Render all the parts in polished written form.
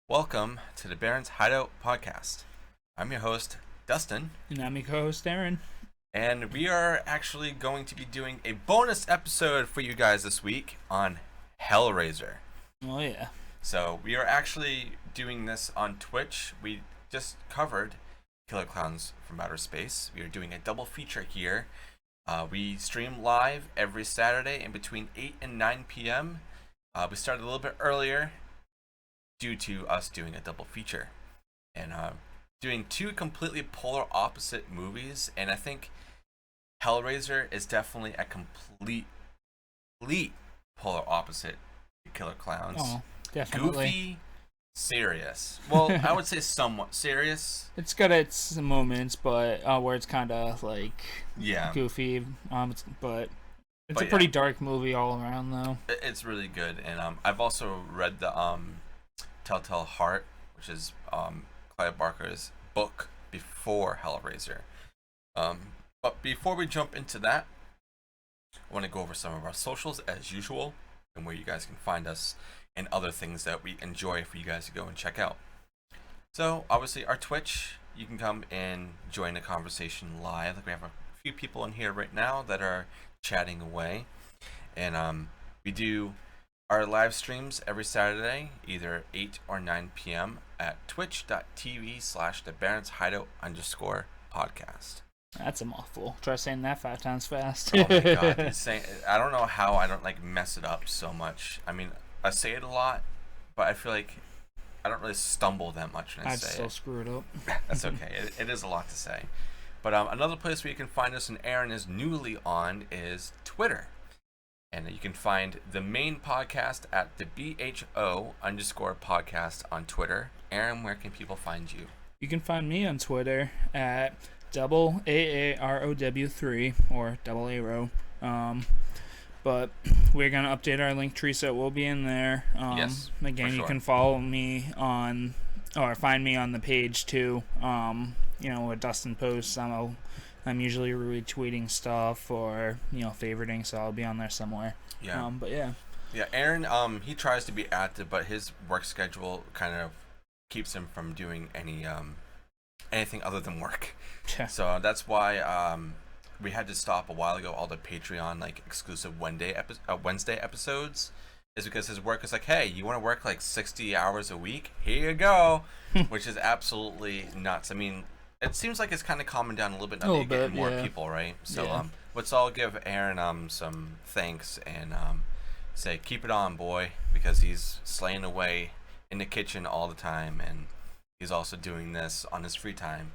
Welcome to the Baron's Hideout podcast. I'm your host, Dustin. And I'm your co-host, Aaron. And we are actually going to be doing a bonus episode for you guys this week on Hellraiser. Oh, yeah. So we are actually doing this on Twitch. We just covered Killer Clowns from Outer Space. We are doing a double feature here. We stream live every Saturday in between 8 and 9 p.m. We started a little bit earlier due to us doing a double feature and doing two completely polar opposite movies. And I think Hellraiser is definitely a complete polar opposite to Killer Clowns. Oh, definitely. Goofy, serious. Well, I would say somewhat serious. It's got its moments, but where it's kind of like goofy. But it's a pretty dark movie all around, though. It's really good, and I've also read the Telltale Heart, which is Clive Barker's book before Hellraiser. But before we jump into that, I want to go over some of our socials as usual and where you guys can find us and other things that we enjoy for you guys to go and check out. So obviously our Twitch, you can come and join the conversation live. Like we have a few people in here right now that are chatting away, and we do our live streams every Saturday, either 8 or 9 p.m. at twitch.tv/thebaronshideout_podcast. That's a mouthful. Try saying that 5 times fast. Oh my god. I don't know how I don't mess it up so much. I mean, I say it a lot, but I feel like I don't really stumble that much when I say it. I'd still screw it up. That's okay. It is a lot to say. But another place where you can find us and Aaron is newly on is Twitter. And you can find the main podcast at the BHO_podcast on Twitter. Aaron, where can people find you? You can find me on Twitter at AAROW3 or AARO. But we're going to update our link tree, so it will be in there. Yes, again, sure. You can follow me on, or find me on the page too. Where Dustin posts. I'm usually retweeting stuff or favoriting, so I'll be on there somewhere. Yeah. But yeah. Yeah, Aaron. He tries to be active, but his work schedule kind of keeps him from doing anything other than work. Yeah. So that's why we had to stop a while ago all the Patreon exclusive Wednesday episodes. Is because his work is like, hey, you want to work 60 hours a week? Here you go, which is absolutely nuts. I mean, it seems like it's kind of calming down a little bit now that you're getting more people, right? So let's all give Aaron some thanks and say keep it on, boy, because he's slaying away in the kitchen all the time, and he's also doing this on his free time.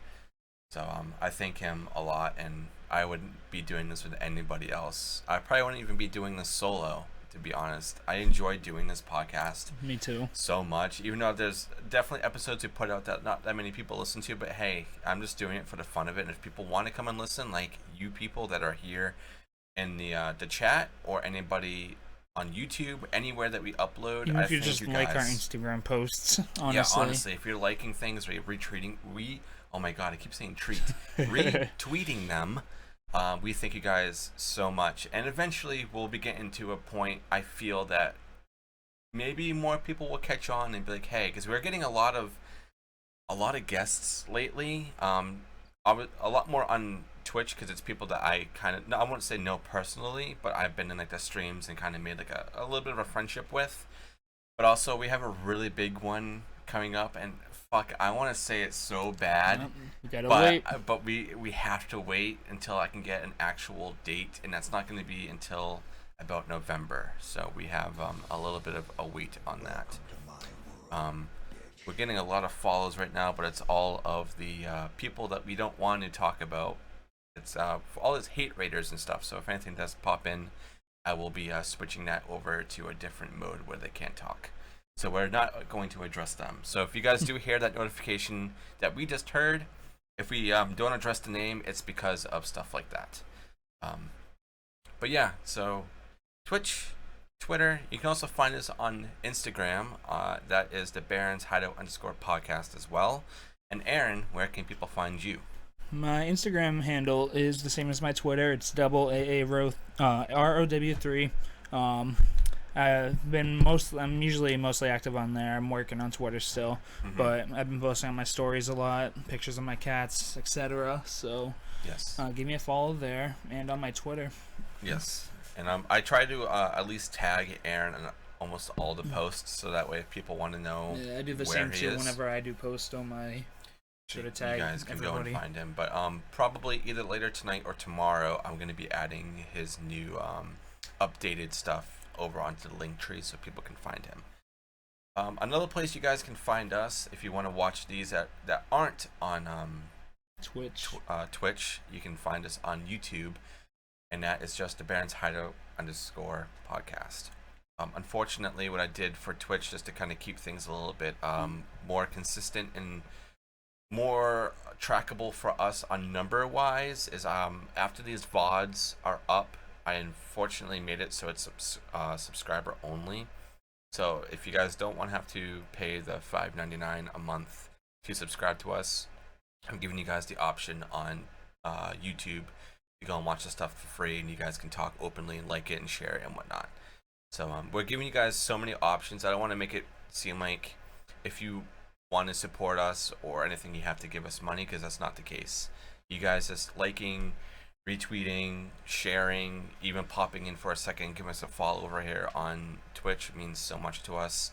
So I thank him a lot, and I wouldn't be doing this with anybody else. I probably wouldn't even be doing this solo, to be honest. I enjoy doing this podcast. Me too. So much. Even though there's definitely episodes we put out that not that many people listen to, but hey, I'm just doing it for the fun of it. And if people want to come and listen, like you people that are here in the chat or anybody on YouTube, anywhere that we upload, even if you just like our Instagram posts, honestly. Yeah, honestly, if you're liking things or you're oh my god, I keep saying retweeting them. We thank you guys so much, and eventually we'll be getting to a point. I feel that maybe more people will catch on and be like, "Hey," because we're getting a lot of guests lately. A lot more on Twitch because it's people that I I won't say know personally, but I've been in the streams and kind of made a little bit of a friendship with. But also we have a really big one coming up, and fuck, I want to say it so bad. We gotta wait. But we have to wait until I can get an actual date, and that's not going to be until about November. So we have a little bit of a wait on that. We're getting a lot of follows right now, but it's all of the people that we don't want to talk about. It's all his hate raiders and stuff. So if anything does pop in, I will be switching that over to a different mode where they can't talk. So we're not going to address them. So if you guys do hear that notification that we just heard, if we don't address the name, it's because of stuff like that. But yeah, so Twitch, Twitter. You can also find us on Instagram. That is the Barons Hideout _podcast as well. And Aaron, where can people find you? My Instagram handle is the same as my Twitter. It's AAROW3. I'm usually mostly active on there. I'm working on Twitter still, but I've been posting on my stories a lot, pictures of my cats, etc. So Yes. give me a follow there and on my Twitter. Yes. And I try to at least tag Aaron in almost all the posts, so that way if people want to know Yeah, I do the where same he too is, whenever I do post on my Twitter tag. you guys can everybody. go and find him. But probably either later tonight or tomorrow, I'm going to be adding his new updated stuff over onto the link tree so people can find him. Another place you guys can find us if you want to watch these that aren't on Twitch, you can find us on YouTube, and that is just the Baron's Hideout _ podcast. Unfortunately, what I did for Twitch, just to kind of keep things a little bit more consistent and more trackable for us on number wise, is after these VODs are up, I unfortunately made it so it's subscriber only. So if you guys don't want to have to pay the $5.99 a month to subscribe to us, I'm giving you guys the option on YouTube to go and watch the stuff for free, and you guys can talk openly and like it and share it and whatnot. So we're giving you guys so many options. I don't want to make it seem like if you want to support us or anything you have to give us money, because that's not the case. You guys just liking, retweeting, sharing, even popping in for a second, give us a follow over here on Twitch means so much to us.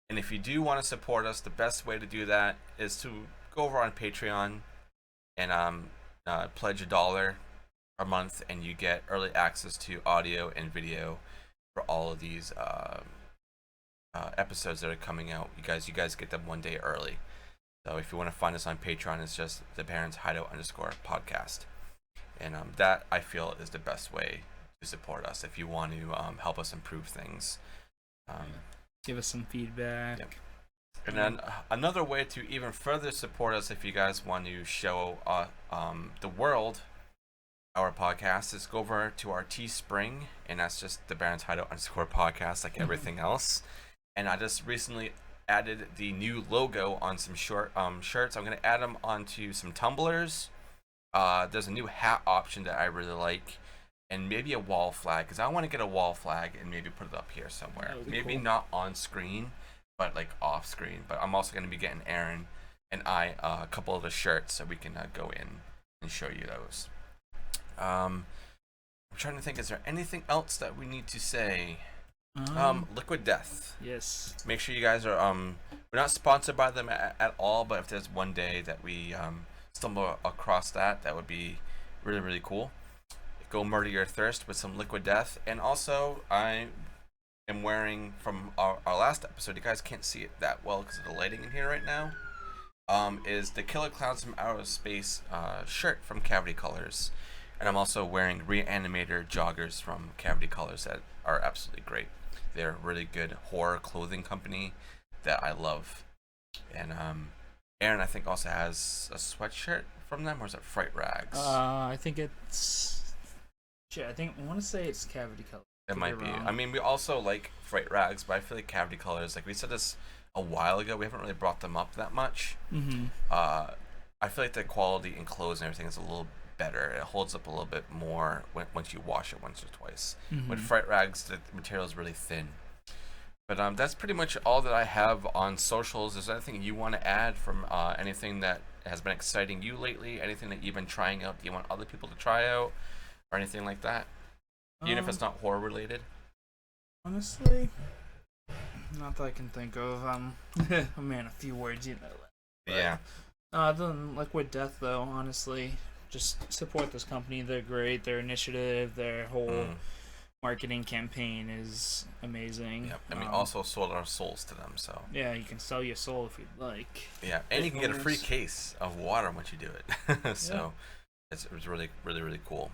And if you do want to support us, the best way to do that is to go over on Patreon and pledge $1 a month, and you get early access to audio and video for all of these episodes that are coming out. You guys get them one day early. So if you want to find us on Patreon, it's just the Baron's Hideout _ podcast. And that, I feel, is the best way to support us if you want to help us improve things. Give us some feedback. Yep. And then another way to even further support us, if you guys want to show the world our podcast, is go over to our Teespring, and that's just the Baron's Hideout _ podcast, like everything else. And I just recently added the new logo on some shirts. I'm going to add them onto some tumblers. There's a new hat option that I really like, and maybe a wall flag, because I want to get a wall flag and maybe put it up here somewhere. Maybe cool. Not on screen, but like off screen. But I'm also going to be getting Aaron and I a couple of the shirts so we can go in and show you those. I'm trying to think, is there anything else that we need to say? Liquid Death. Yes. Make sure you guys are we're not sponsored by them at all, but if there's one day that we stumble across that would be really, really cool. Go murder your thirst with some Liquid Death. And also, I am wearing, from our last episode, you guys can't see it that well because of the lighting in here right now, is the Killer Clowns from Outer Space shirt from Cavity Colors. And I'm also wearing Reanimator joggers from Cavity Colors that are absolutely great. They're a really good horror clothing company that I love. And Aaron, I think, also has a sweatshirt from them, or is it Fright Rags? I think it's... Shit, I want to say it's Cavity Colors. It might be. I mean, we also like Fright Rags, but I feel like Cavity Colors, like we said this a while ago, we haven't really brought them up that much. Mm-hmm. I feel like the quality and clothes and everything is a little better. It holds up a little bit more once you wash it once or twice. Mm-hmm. With Fright Rags, the material is really thin. But that's pretty much all that I have on socials. Is there anything you want to add from anything that has been exciting you lately? Anything that you've been trying out that you want other people to try out? Or anything like that? Even if it's not horror related? Honestly, not that I can think of. Oh man, a few words, you know. But, yeah. Other than Liquid Death, though, honestly, just support this company. They're great. Their initiative, their whole marketing campaign is amazing. Yep. And we also sold our souls to them, so. Yeah, you can sell your soul if you'd like. Yeah, and you can get a free case of water once you do it. So, it's really, really, really cool.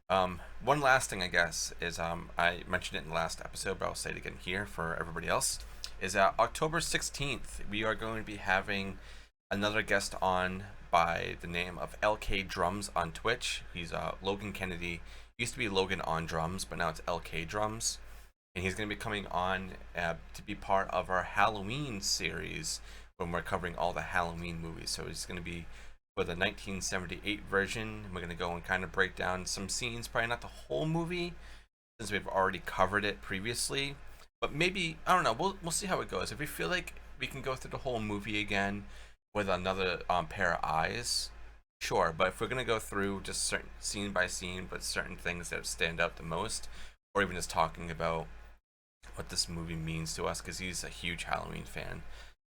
One last thing, I guess, is I mentioned it in the last episode, but I'll say it again here for everybody else, is October 16th, we are going to be having another guest on by the name of LK Drums on Twitch. He's Logan Kennedy. Used to be Logan on Drums, but now it's LK Drums. And he's going to be coming on to be part of our Halloween series when we're covering all the Halloween movies. So he's going to be for the 1978 version. We're going to go and kind of break down some scenes, probably not the whole movie, since we've already covered it previously. But maybe I don't know. We'll see how it goes. If we feel like we can go through the whole movie again with another pair of eyes, sure. But if we're gonna go through just certain scene by scene, but certain things that stand out the most, or even just talking about what this movie means to us, because he's a huge Halloween fan,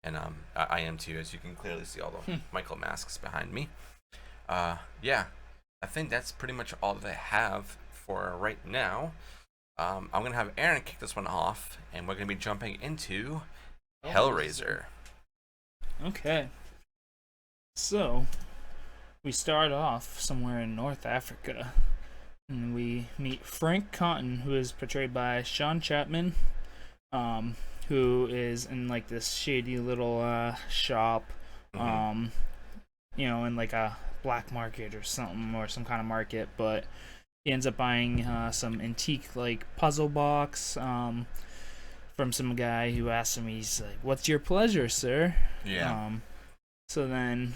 and I am too, as you can clearly see all the Michael masks behind me. Yeah, I think that's pretty much all that I have for right now. I'm gonna have Aaron kick this one off, and we're gonna be jumping into Hellraiser. Okay. So, we start off somewhere in North Africa, and we meet Frank Cotton, who is portrayed by Sean Chapman, who is in like this shady little shop, in like a black market or something, or some kind of market, but he ends up buying some antique like puzzle box from some guy who asks him. He's like, "What's your pleasure, sir?" Yeah. So then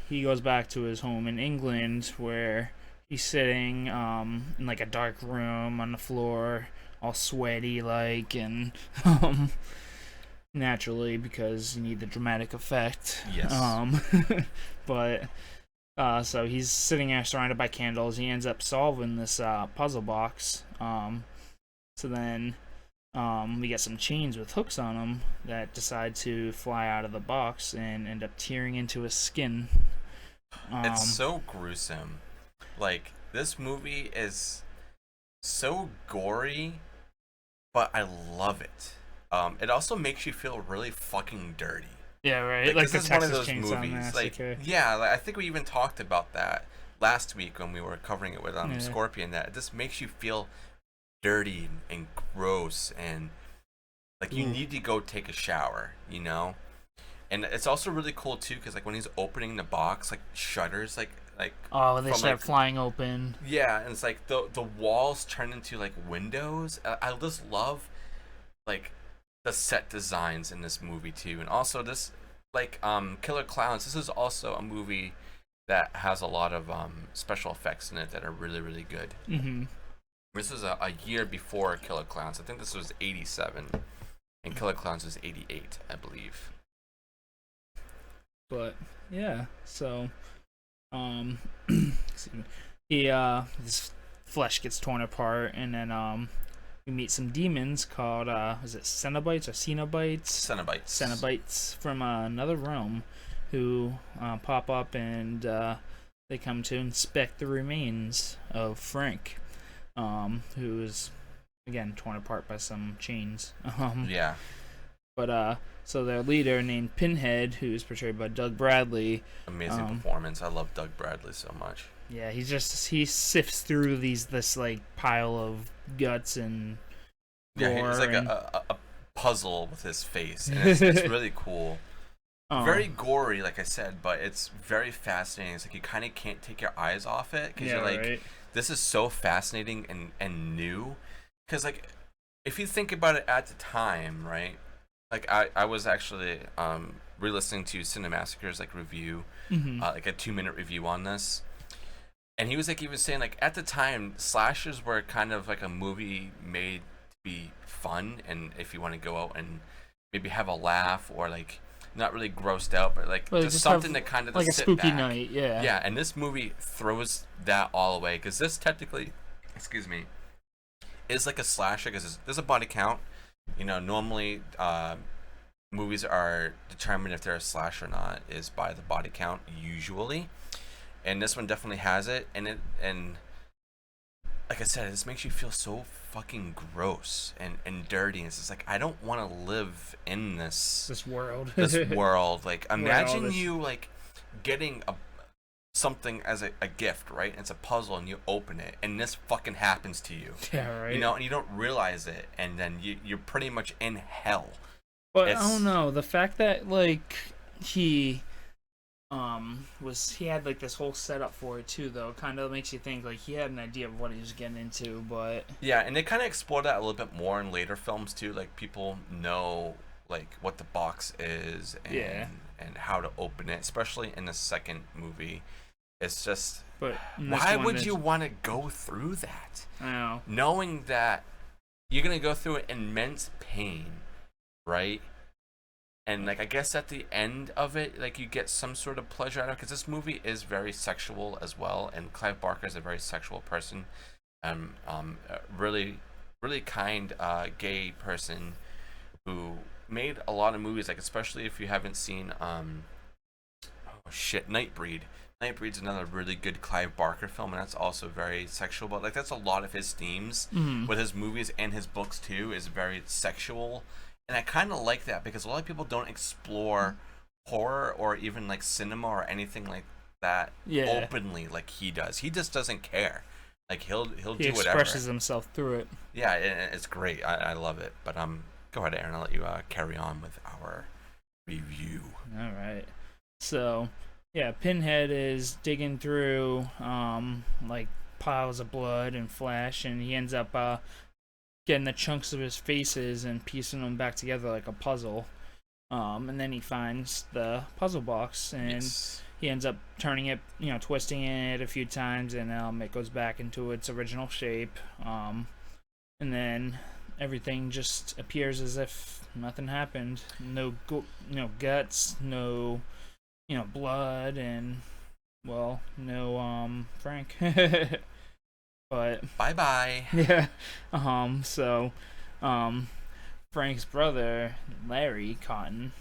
he goes back to his home in England, where he's sitting in like a dark room on the floor, all sweaty like, and naturally, because you need the dramatic effect. Yes. But so he's sitting there surrounded by candles. He ends up solving this puzzle box. So then we get some chains with hooks on them that decide to fly out of the box and end up tearing into his skin. It's so gruesome. Like, this movie is so gory, but I love it. It also makes you feel really fucking dirty. Yeah, right. Like this the is one of Texas those Chainsaw movies. Massacre. I think we even talked about that last week when we were covering it with Scorpion. That it just makes you feel dirty and gross, and like you need to go take a shower, you know. And it's also really cool too, because like when he's opening the box, like shutters, like when they start flying open. Yeah, and it's like the walls turn into like windows. I just love like the set designs in this movie too, and also this like Killer Clowns. This is also a movie that has a lot of special effects in it that are really, really good. Mm-hmm. This was a year before Killer Clowns. I think this was 87, and Killer Clowns was 88, I believe. But yeah, so his flesh gets torn apart, and then we meet some demons called is it Cenobites or Cenobites? Cenobites from another realm, who pop up, and they come to inspect the remains of Frank, who is again torn apart by some chains. Yeah. But so their leader, named Pinhead, who's portrayed by Doug Bradley. Amazing performance. I love Doug Bradley so much. Yeah, he sifts through this like pile of guts and gore. Yeah, he's like a puzzle with his face, and it's really cool. Very gory, like I said, but it's very fascinating. It's like you kind of can't take your eyes off it, because you're like, right? This is so fascinating and new. Because like, if you think about it at the time, right? Like I was actually re-listening to Cinemassacre's like review, like a 2-minute review on this. And he was saying like at the time, slashers were kind of like a movie made to be fun, and if you want to go out and maybe have a laugh, or like not really grossed out, but like just something to kind of like just a spooky back. Night, yeah. Yeah, and this movie throws that all away, because this technically, is like a slasher, because there's a body count. You know, normally movies are determined if they're a slasher or not is by the body count usually. And this one definitely has it, and like I said, this makes you feel so fucking gross and dirty. And it's just like, I don't want to live in this world. This world. Like, imagine you like getting something as a gift, right? It's a puzzle, and you open it, and this fucking happens to you. Yeah, right. You know, and you don't realize it, and then you're pretty much in hell. But I don't know, the fact that like he had like this whole setup for it too, though, kind of makes you think like he had an idea of what he was getting into. But yeah, and they kind of explore that a little bit more in later films too. Like, people know like what the box is and how to open it, especially in the second movie. It's just, but why would you want to go through that? I know, knowing that you're gonna go through immense pain, right? And like I guess at the end of it, like you get some sort of pleasure out of it, because this movie is very sexual as well, and Clive Barker is a very sexual person, a really, really kind gay person who made a lot of movies. Like especially if you haven't seen Nightbreed. Nightbreed's another really good Clive Barker film, and that's also very sexual. But like that's a lot of his themes with his movies and his books too is very sexual. And I kind of like that because a lot of people don't explore horror or even like cinema or anything like that openly like he does. He just doesn't care. Like he'll do whatever. He expresses himself through it. Yeah, it's great. I love it. But go ahead, Aaron. I'll let you carry on with our review. All right. So yeah, Pinhead is digging through like piles of blood and flesh, and he ends up getting the chunks of his faces and piecing them back together like a puzzle. And then he finds the puzzle box, and he ends up turning it, twisting it a few times, and it goes back into its original shape. And then everything just appears as if nothing happened. No guts, no, blood, and, well, no, Frank. But bye. Yeah. So, Frank's brother, Larry Cotton,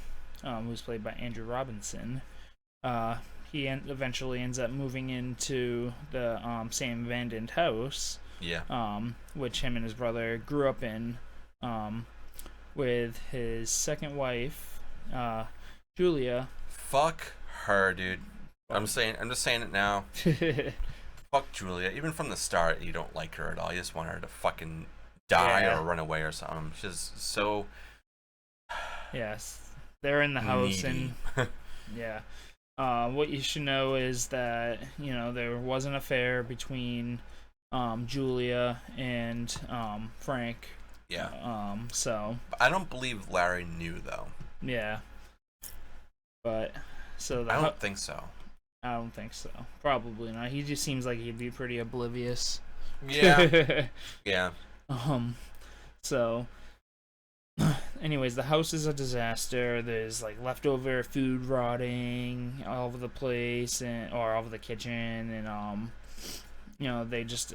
who's played by Andrew Robinson, he eventually ends up moving into the same abandoned house. Yeah. Which him and his brother grew up in, with his second wife, Julia. Fuck her, dude. I'm just saying it now. Fuck Julia. Even from the start, you don't like her at all. You just want her to fucking die or run away or something. She's so. Yes, they're in the house needy. And yeah. What you should know is that there was an affair between Julia and Frank. Yeah. So. I don't believe Larry knew though. Yeah. But so I don't think so. I don't think so. Probably not. He just seems like he'd be pretty oblivious. Yeah. Yeah. So, anyways, the house is a disaster. There's like leftover food rotting all over the place, or all over the kitchen, and they just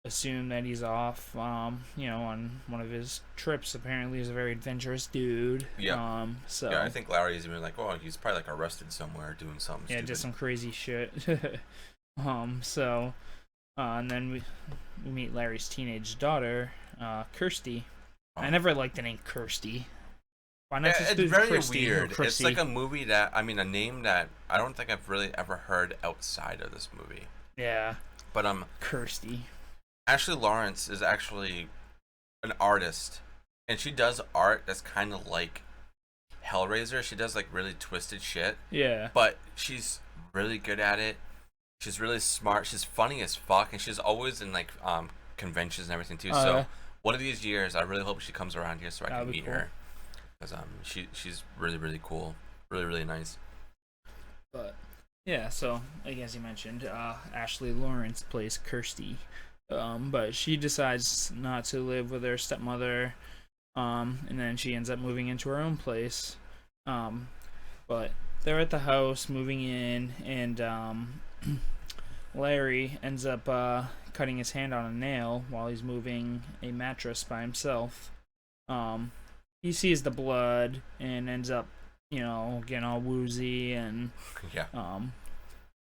assume that he's off. On one of his trips. Apparently, he's a very adventurous dude. Yeah. So yeah, I think Larry's even like, oh, he's probably like arrested somewhere doing something. Yeah, stupid. just some crazy shit. So, and then we meet Larry's teenage daughter, Kirsty. Oh. I never liked the name Kirsty. Why not just it's do very Kirsty weird. Kirsty? It's like a movie that a name that I don't think I've really ever heard outside of this movie. Yeah. But Kirsty. Ashley Lawrence is actually an artist, and she does art that's kind of like Hellraiser. She does like really twisted shit. Yeah. But she's really good at it. She's really smart. She's funny as fuck, and she's always in like conventions and everything too. So one of these years, I really hope she comes around here so I can meet her, because she's really, really cool, really, really nice. But yeah, so like as you mentioned, Ashley Lawrence plays Kirsty. But she decides not to live with her stepmother, and then she ends up moving into her own place. But they're at the house, moving in, and Larry ends up cutting his hand on a nail while he's moving a mattress by himself. He sees the blood and ends up, getting all woozy, and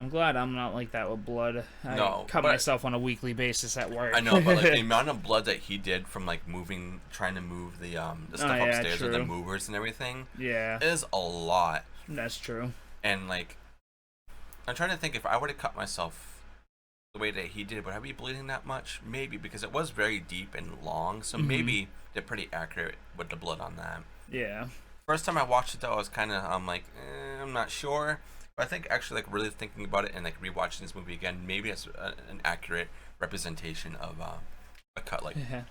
I'm glad I'm not like that with blood. I cut myself on a weekly basis at work. I know, but like the amount of blood that he did from like trying to move the stuff upstairs with the movers and everything, is a lot. That's true. And like, I'm trying to think, if I were to cut myself the way that he did, would I be bleeding that much? Maybe, because it was very deep and long, so maybe they're pretty accurate with the blood on that. Yeah. First time I watched it though, I was kind of, I'm not sure. But I think actually like really thinking about it and like rewatching this movie again, maybe it's an accurate representation of a cut like that.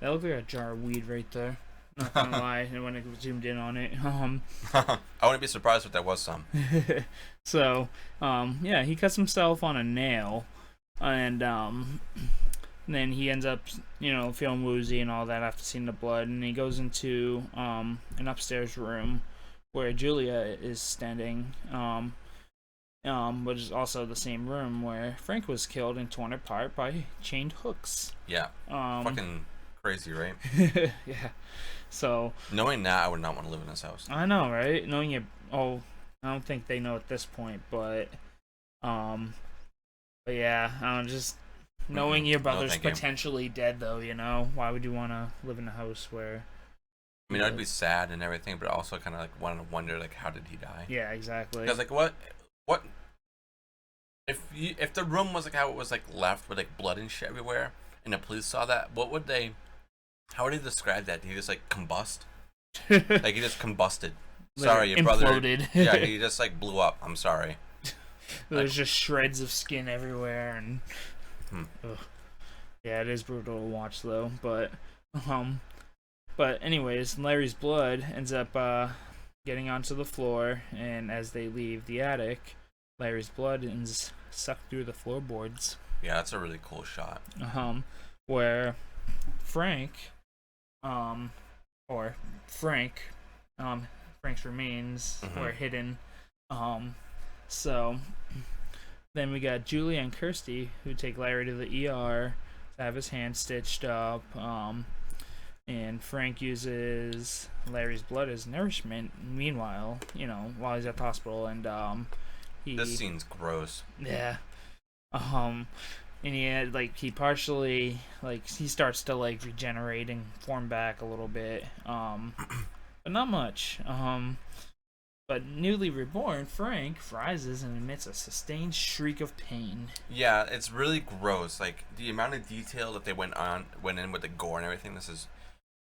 That looked like a jar of weed right there. Not gonna lie, when I zoomed in on it. I wouldn't be surprised if there was some. So, he cuts himself on a nail, and And then he ends up, feeling woozy and all that after seeing the blood, and he goes into an upstairs room where Julia is standing, which is also the same room where Frank was killed and torn apart by chained hooks. Yeah. Fucking crazy, right? Yeah. So knowing that, I would not want to live in this house. I know, right? Knowing it. Oh, I don't think they know at this point, but yeah, just knowing your brother's potentially dead, though, why would you want to live in a house where? I mean, I'd be sad and everything, but also kind of like want to wonder, like, how did he die? Yeah, exactly. Because like, what? If the room was like how it was like left with like blood and shit everywhere, and the police saw that, how would they describe that? Did he just like combust? Like he just combusted. Sorry, your brother. Imploded. Yeah, he just like blew up. I'm sorry. There's just shreds of skin everywhere, and yeah, it is brutal to watch though. But anyways, Larry's blood ends up getting onto the floor, and as they leave the attic, Larry's blood is sucked through the floorboards. Yeah, that's a really cool shot. Where Frank's remains were hidden. So then we got Julia and Kirsty, who take Larry to the ER to have his hand stitched up. And Frank uses Larry's blood as nourishment. Meanwhile, while he's at the hospital, and this scene's gross. Yeah. And he had, he partially, he starts to regenerate and form back a little bit. But not much. But newly reborn Frank rises and emits a sustained shriek of pain. Yeah, it's really gross. Like the amount of detail that they went in with the gore and everything.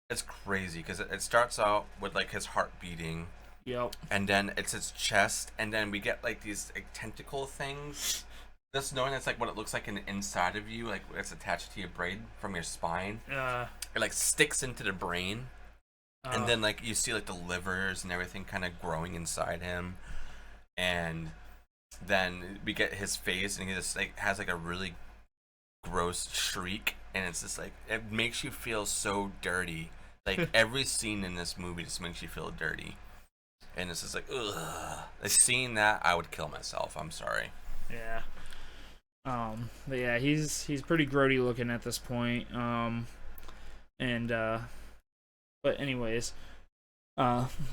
It's crazy because it starts out with his heart beating. Yep. And then it's his chest, and then we get these tentacle things. Just knowing that's what it looks like in the inside of you, it's attached to your brain from your spine. It sticks into the brain. And then you see the livers and everything kind of growing inside him. And then we get his face, and he just has a really gross shriek, and it's just it makes you feel so dirty. Every scene in this movie just makes you feel dirty. And it's just ugh. Seeing that, I would kill myself. I'm sorry. Yeah. But yeah, he's pretty grody looking at this point. But anyways,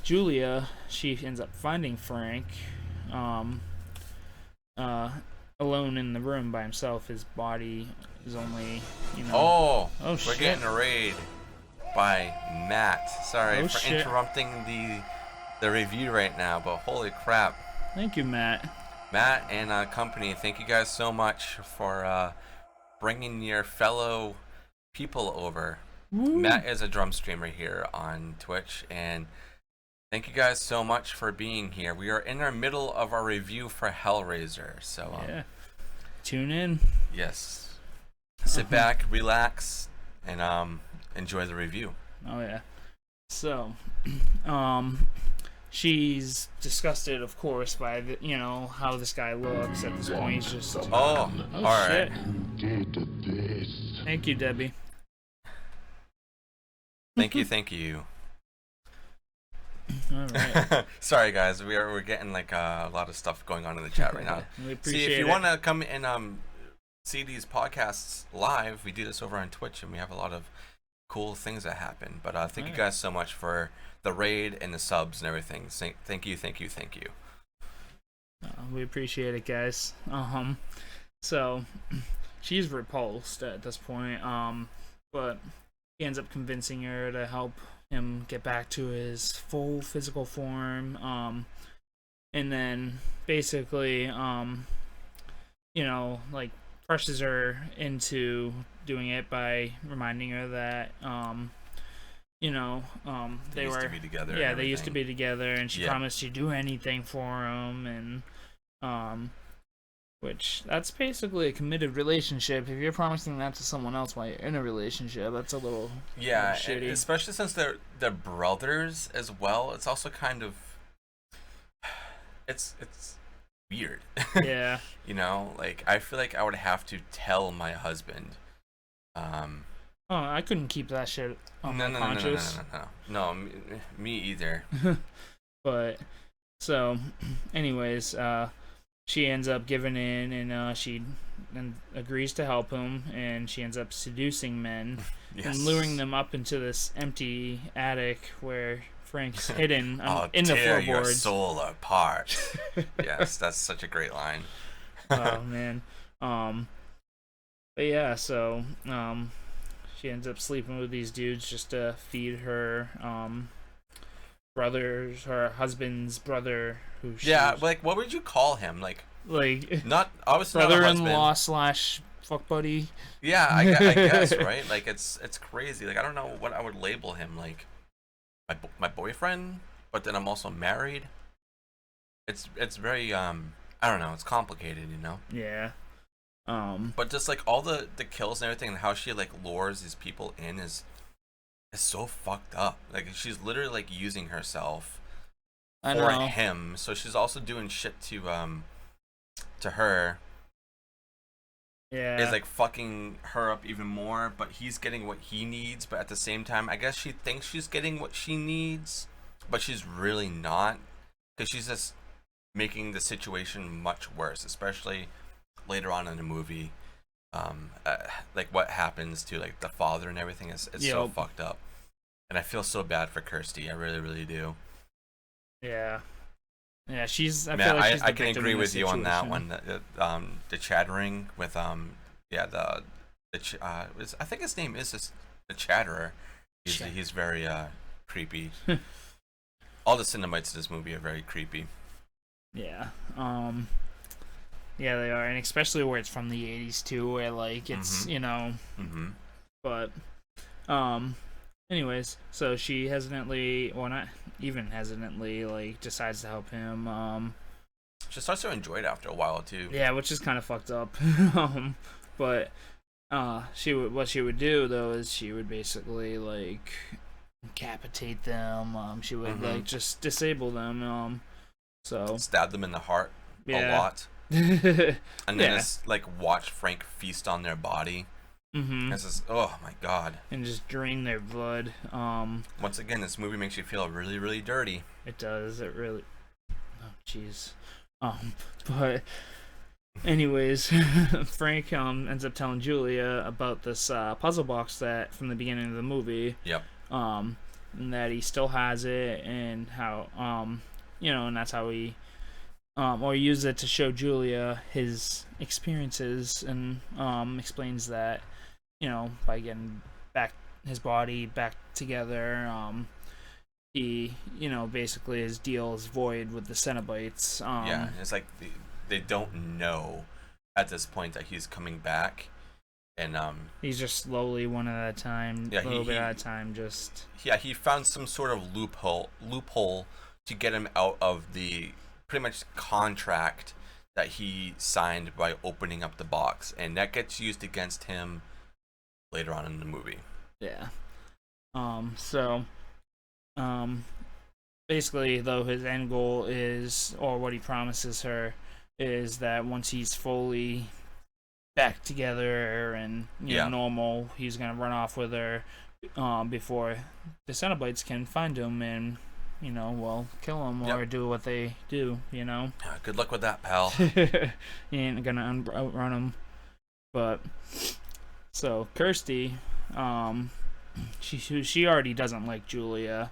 Julia, she ends up finding Frank, alone in the room by himself. His body is only, we're shit. getting a raid by Matt. Sorry for shit. interrupting the review right now, but holy crap. Thank you, Matt. Matt and company, thank you guys so much for bringing your fellow people over. Woo. Matt is a drum streamer here on Twitch, and thank you guys so much for being here. We are in our middle of our review for Hellraiser, so yeah, tune in. Yes, sit back, relax, and enjoy the review. Oh yeah. So, she's disgusted, of course, by how this guy looks at this point. He's just all shit. right. Thank you, Debbie. Thank you. All right. Sorry, guys. We're getting a lot of stuff going on in the chat right now. We appreciate if you want to come and see these podcasts live, we do this over on Twitch, and we have a lot of cool things that happen. But thank you guys so much for the raid and the subs and everything. Thank you. We appreciate it, guys. So she's repulsed at this point. But he ends up convincing her to help him get back to his full physical form. And then basically, presses her into doing it by reminding her that, they used to be together. Yeah, they used to be together, and she promised she'd do anything for him, and which that's basically a committed relationship. If you're promising that to someone else while you're in a relationship, that's a little shitty. Especially since they're brothers as well. It's also kind of it's weird. Yeah. I feel like I would have to tell my husband Oh, I couldn't keep that shit on No, my no, no, no, no, no, conscious. no, no, no. Me either. But so, anyways, she ends up giving in, and she agrees to help him, and she ends up seducing men and luring Yes. them up into this empty attic where Frank's hidden I'll in the tear your floorboards. soul apart. Yes, that's such a great line. Oh man. Um, but yeah, so she ends up sleeping with these dudes just to feed her her husband's brother, who Yeah, she's like what would you call him? like Not obviously not a brother-in-law husband. slash fuck buddy. Yeah, I guess right. Like it's crazy. Like I don't know what I would label him. Like my boyfriend, but then I'm also married. It's very I don't know. It's complicated, you know. Yeah. But just like all the kills and everything, and how she like lures these people in is so fucked up. Like she's literally like using herself I for know. him. So she's also doing shit to her. Is Yeah. like fucking her up even more, but he's getting what he needs. But at the same time, I guess she thinks she's getting what she needs, but she's really not, because she's just making the situation much worse, especially later on in the movie. Like what happens to like the father and everything is it's so Yep. fucked up, and I feel so bad for Kirsty. I really, really do. Yeah. Yeah, she's. I Man, feel like she's the I can victim agree in this with you on that situation. one. The chattering with yeah I think his name is just the Chatterer. He's very creepy. All the Cinemites in this movie are very creepy. Yeah. Yeah, they are, and especially where it's from the '80s too, where like it's Mm-hmm. But, um, anyways, so she hesitantly, well, not even hesitantly, like decides to help him. She starts to enjoy it after a while too. Yeah, which is kind of fucked up. But what she would do though is she would basically like decapitate them. She would Mm-hmm. like just disable them. So Stab them in the heart a yeah. lot, and then Yeah. just like watch Frank feast on their body. Mm-hmm. It's just, oh my god. And just drain their blood. Once again, this movie makes you feel really, really dirty. It does. It really. Oh, jeez. But anyways, Frank ends up telling Julia about this puzzle box that from the beginning of the movie. Yep. And that he still has it, and how and that's how he or use it to show Julia his experiences, and explains that by getting back his body back together, he basically his deal is void with the Cenobites. Yeah, it's like they don't know at this point that he's coming back, and He's just slowly, one at a time, yeah, a little bit at a time, just yeah, he found some sort of loophole to get him out of the pretty much contract that he signed by opening up the box, and that gets used against him later on in the movie. yeah. So, basically, though, his end goal is, or what he promises her, is that once he's fully back together and Yeah. normal, he's gonna run off with her, before the Cenobites can find him and kill him or Yep. do what they do. Good luck with that, pal. He ain't gonna outrun him. But so Kirsty, she already doesn't like Julia.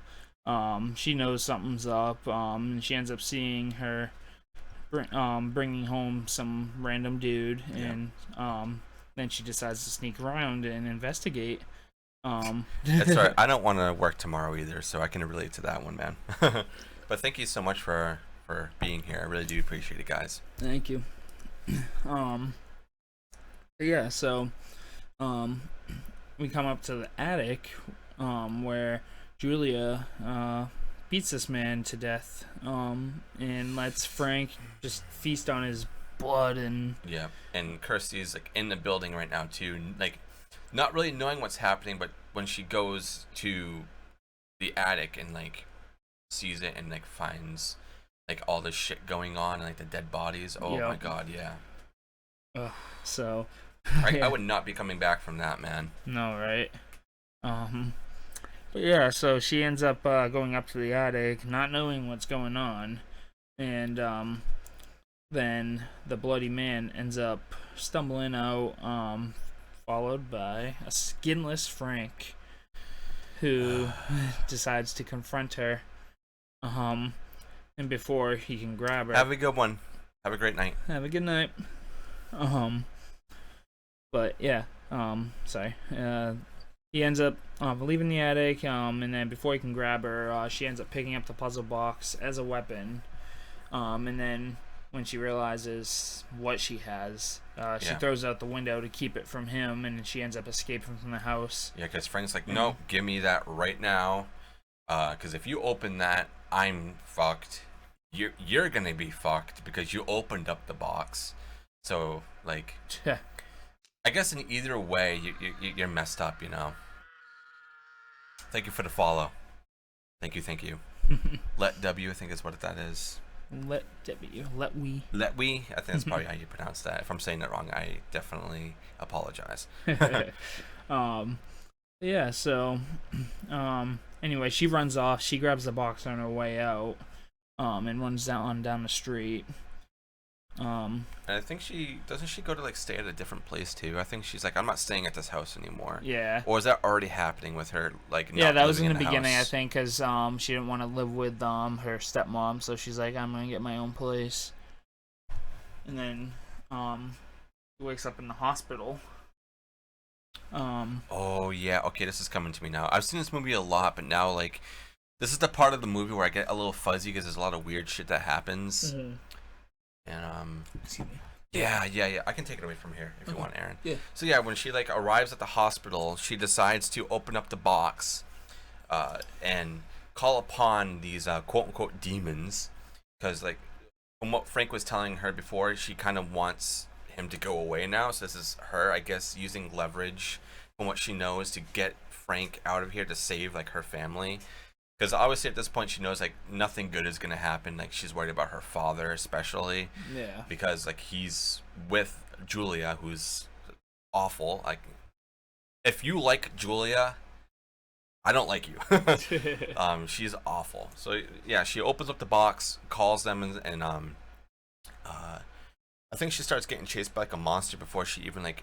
She knows something's up. And she ends up seeing her, bringing home some random dude, Yeah. and then she decides to sneak around and investigate. That's all right. I don't want to work tomorrow either, so I can relate to that one, man. But thank you so much for being here. I really do appreciate it, guys. Thank you. Yeah, so we come up to the attic, where Julia beats this man to death, and lets Frank just feast on his blood. And Yeah, and Kirsty's like in the building right now too, like not really knowing what's happening, but when she goes to the attic and like sees it and like finds like all this shit going on and like the dead bodies. Oh my Yep. god, yeah. so I would not be coming back from that, man. No, right? But yeah, so she ends up going up to the attic, not knowing what's going on, and then the bloody man ends up stumbling out, followed by a skinless Frank, who decides to confront her. And before he can grab her, have a good one. Have a great night. have a good night. But yeah, sorry. He ends up leaving the attic, and then before he can grab her, she ends up picking up the puzzle box as a weapon. And then when she realizes what she has, she throws it out the window to keep it from him, and she ends up escaping from the house. Yeah, because Frank's like, no, give me that right now. Because if you open that, I'm fucked. You're gonna be fucked because you opened up the box. So, like, I guess in either way, you're messed up, you know. Thank you for the follow. Thank you. Let W, I think is what that is. Let W. Let we. Let we. I think that's probably how you pronounce that. If I'm saying that wrong, I definitely apologize. Yeah. So, anyway, she runs off. She grabs the box on her way out, and runs down the street. And I think she go to like stay at a different place too. I think she's like, I'm not staying at this house anymore. Yeah. Or is that already happening with her? Like, yeah, that was in the house? beginning, I think, because she didn't want to live with her stepmom, so she's like, I'm gonna get my own place. And then he wakes up in the hospital. Oh yeah, okay, this is coming to me now. I've seen this movie a lot, but now like, this is the part of the movie where I get a little fuzzy because there's a lot of weird shit that happens. Mm-hmm. And excuse me. Yeah. I can take it away from here if you want, Aaron. Yeah. So yeah, when she like arrives at the hospital, she decides to open up the box, and call upon these quote unquote demons, because like from what Frank was telling her before, she kind of wants him to go away now. So this is her, I guess, using leverage from what she knows to get Frank out of here to save like her family. Because obviously at this point she knows like nothing good is gonna happen. Like she's worried about her father especially. Yeah. Because like he's with Julia, who's awful. Like if you like Julia, I don't like you. She's awful. So yeah, she opens up the box, calls them, and I think she starts getting chased by like a monster before she even like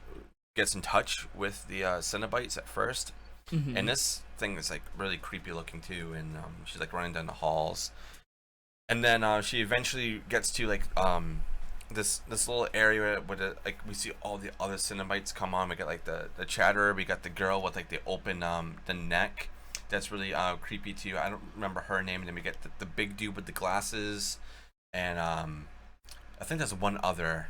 gets in touch with the Cenobites at first. Mm-hmm. And this thing is like really creepy looking too, and she's like running down the halls, and then she eventually gets to like this little area where like we see all the other Cenobites come on. We got like the Chatterer, we got the girl with like the open the neck. That's really creepy too. I don't remember her name. And then we get the big dude with the glasses, and I think there's one other,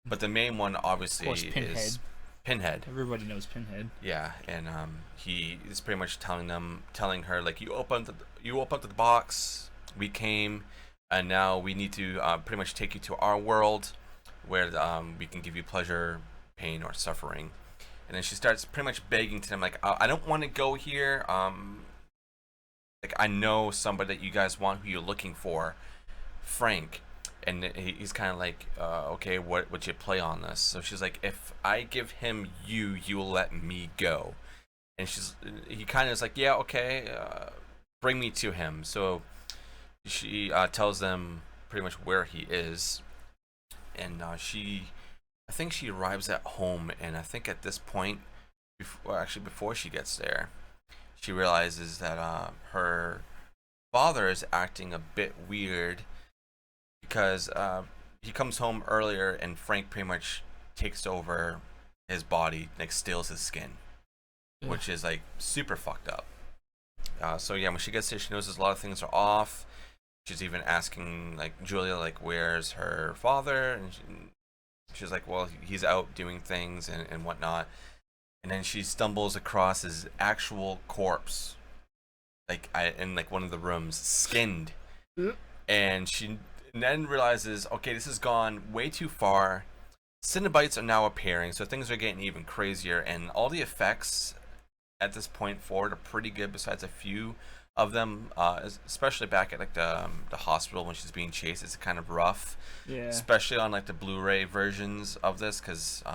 but the main one obviously is Pinhead. Everybody knows Pinhead. Yeah, and he is pretty much telling her like, you opened the box, we came, and now we need to pretty much take you to our world, where we can give you pleasure, pain, or suffering. And then she starts pretty much begging to them like, I don't want to go here. Like I know somebody that you guys want, who you're looking for, Frank. And he's kind of like, okay, what would you play on this? So she's like, if I give him you will let me go. And he kind of is like, yeah, okay, bring me to him. So she tells them pretty much where he is. And I think she arrives at home. And I think at this point, before she gets there, she realizes that her father is acting a bit weird. Because he comes home earlier and Frank pretty much takes over his body, like steals his skin, which is like super fucked up. So yeah, when she gets there, she notices a lot of things are off. She's even asking like Julia, like, where's her father? And she's like, well, he's out doing things and whatnot. And then she stumbles across his actual corpse, like in like one of the rooms, skinned, and she then realizes, okay, this has gone way too far. Cenobites are now appearing, so things are getting even crazier, and all the effects at this point forward are pretty good, besides a few of them, especially back at like the hospital when she's being chased. It's kind of rough, yeah, especially on like the Blu-ray versions of this, because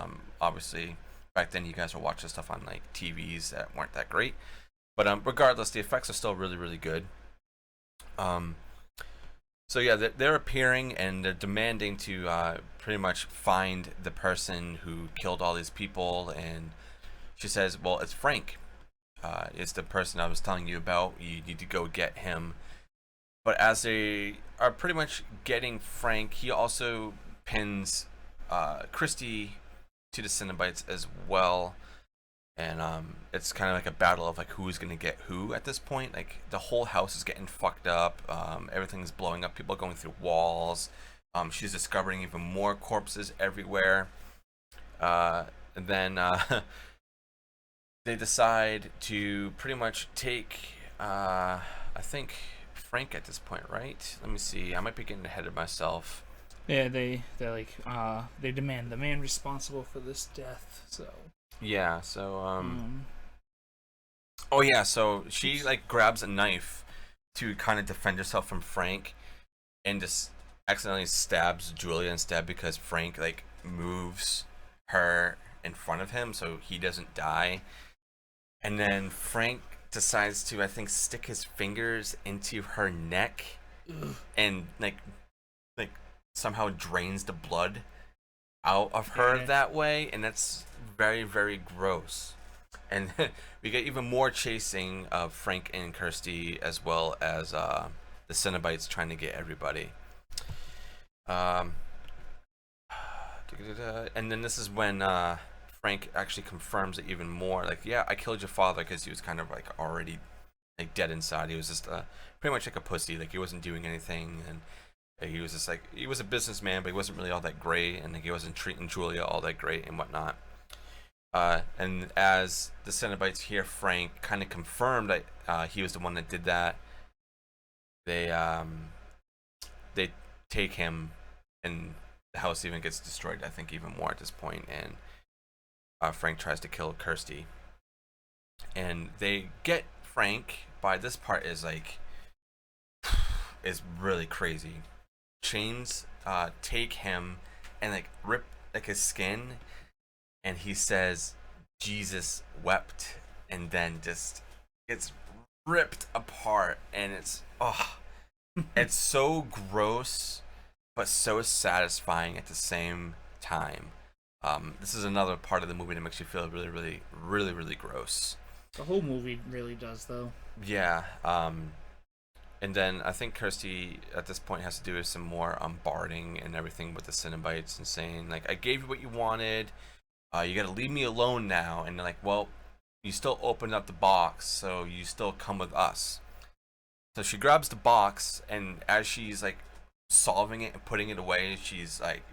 obviously back then you guys were watching stuff on like TVs that weren't that great. But regardless, the effects are still really, really good. So yeah, they're appearing and they're demanding to pretty much find the person who killed all these people. And she says, "Well, it's Frank. It's the person I was telling you about. You need to go get him." But as they are pretty much getting Frank, he also pins Christy to the Cenobites as well. And it's kind of like a battle of like who's gonna get who at this point. Like the whole house is getting fucked up. Everything's blowing up. People are going through walls. She's discovering even more corpses everywhere. And then they decide to pretty much take, I think, Frank at this point, right? Let me see. I might be getting ahead of myself. Yeah, they demand the man responsible for this death. So. Yeah, so oh yeah, so she like grabs a knife to kind of defend herself from Frank and just accidentally stabs Julia instead because Frank like moves her in front of him so he doesn't die. And then Frank decides to, I think, stick his fingers into her neck and like somehow drains the blood out of her that way, and that's very, very gross. And we get even more chasing of Frank and Kirsty, as well as the Cenobites trying to get everybody. And then this is when Frank actually confirms it even more. Like, yeah, I killed your father, because he was kind of like already like dead inside. He was just pretty much like a pussy. Like he wasn't doing anything, and he was just like, he was a businessman, but he wasn't really all that great, and like he wasn't treating Julia all that great and whatnot. And as the Cenobites hear Frank kind of confirm that he was the one that did that, they take him, and the house even gets destroyed, I think, even more at this point, and Frank tries to kill Kirsty. And they get Frank. By this part is really crazy. Chains take him and like rip like his skin, and he says Jesus wept, and then just gets ripped apart, and it's it's so gross but so satisfying at the same time. This is another part of the movie that makes you feel really, really, really, really gross. The whole movie really does, though. Yeah. And then I think Kirsty at this point has to do with some more barding and everything with the Cenobites and saying like, I gave you what you wanted. You gotta leave me alone now. And they're like, well, you still opened up the box, so you still come with us. So she grabs the box, and as she's like solving it and putting it away, she's like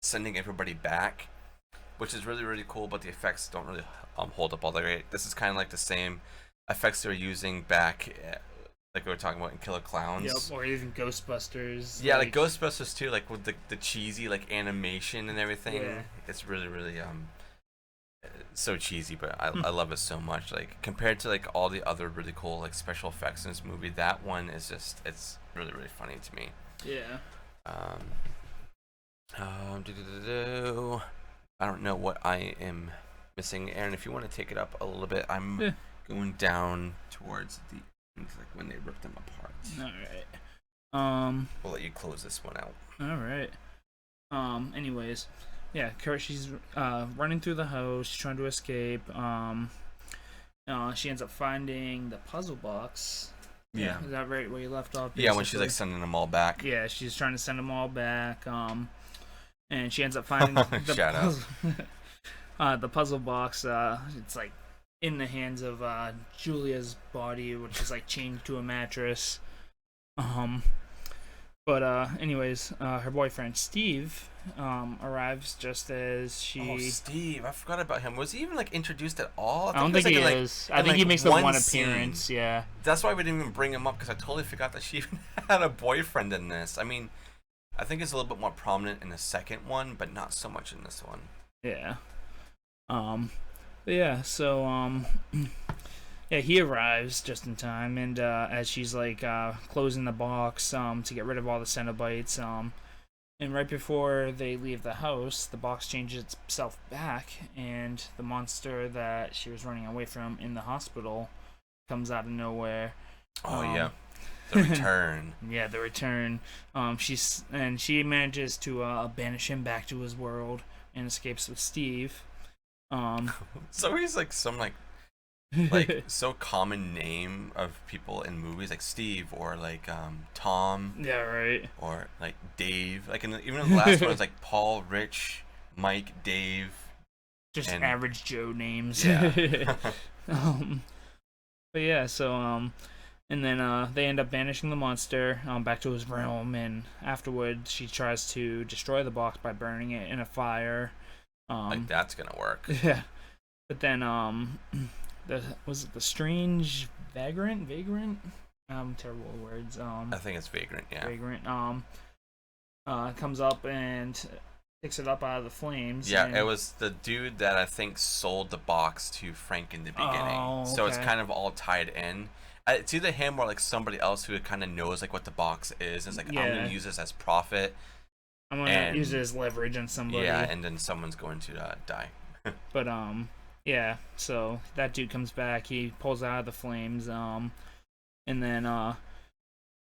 sending everybody back, which is really, really cool, but the effects don't really hold up all that great. This is kind of like the same effects they were using back like we were talking about in Killer Clowns. Yep, or even Ghostbusters. Yeah, like Ghostbusters too, like with the cheesy like animation and everything. Yeah. It's really, really so cheesy, but I love it so much. Like compared to like all the other really cool like special effects in this movie, that one is just, it's really, really funny to me. Yeah. I don't know what I am missing. Aaron, if you want to take it up a little bit, I'm going down towards the like when they rip them apart. All right. We'll let you close this one out. All right. Anyways, yeah, she's running through the house, she's trying to escape. She ends up finding the puzzle box. Yeah. Is that right where you left off? Basically? Yeah, when she's like sending them all back. Yeah, she's trying to send them all back. And she ends up finding the puzzle, the puzzle box. It's like in the hands of Julia's body, which is like chained to a mattress. But anyways, her boyfriend Steve arrives just as she. Oh, Steve! I forgot about him. Was he even like introduced at all? I don't think he is. I think he makes the one appearance. Yeah. That's why we didn't even bring him up, because I totally forgot that she even had a boyfriend in this. I mean, I think it's a little bit more prominent in the second one, but not so much in this one. Yeah. Yeah. So yeah, he arrives just in time, and as she's like closing the box to get rid of all the Cenobites, And right before they leave the house, the box changes itself back, and the monster that she was running away from in the hospital comes out of nowhere. Oh yeah, the return. Yeah, the return. She manages to banish him back to his world and escapes with Steve. So he's like some like so common name of people in movies, like Steve or like Tom. Yeah, right. Or like Dave. Like even in the last one, it's like Paul, Rich, Mike, Dave. Just average Joe names. Yeah. But yeah, so and then they end up banishing the monster back to his realm, and afterwards she tries to destroy the box by burning it in a fire. Like that's gonna work. Yeah. But then was it the strange vagrant? Terrible words. I think it's vagrant, yeah. Vagrant comes up and picks it up out of the flames. Yeah, it was the dude that I think sold the box to Frank in the beginning. Oh, okay. So it's kind of all tied in. It's either him or like somebody else who kind of knows like what the box is. It's like, I'm gonna use this as profit. I'm gonna use it as leverage on somebody. Yeah, and then someone's going to die. But yeah, so that dude comes back, he pulls out of the flames, and then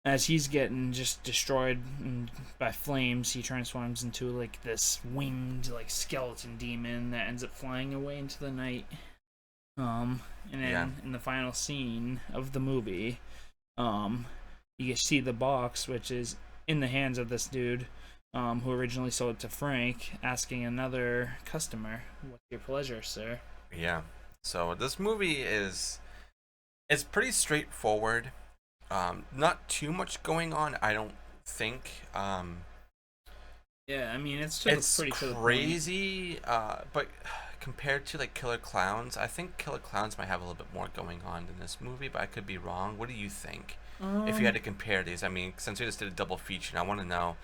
as he's getting just destroyed by flames, he transforms into like this winged like skeleton demon that ends up flying away into the night. And then in the final scene of the movie, you see the box, which is in the hands of this dude, who originally sold it to Frank, asking another customer, "What's your pleasure, sir?" Yeah. So this movie it's pretty straightforward. Not too much going on, I don't think. Yeah, I mean it's pretty crazy. But compared to like Killer Clowns, I think Killer Clowns might have a little bit more going on than this movie, but I could be wrong. What do you think? If you had to compare these, I mean, since we just did a double feature, I want to know,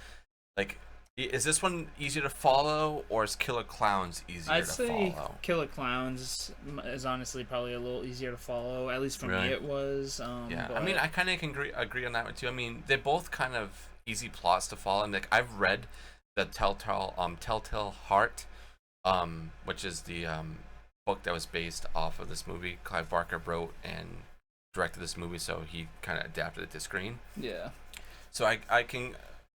like, is this one easier to follow, or is Killer Clowns easier to follow? I'd say Killer Clowns is honestly probably a little easier to follow. At least for me, it was. Yeah, but... I mean, I kind of can agree on that one too. I mean, they're both kind of easy plots to follow. And like, I've read the Telltale Heart, which is the book that was based off of this movie. Clive Barker wrote and directed this movie, so he kind of adapted it to screen. Yeah. So I can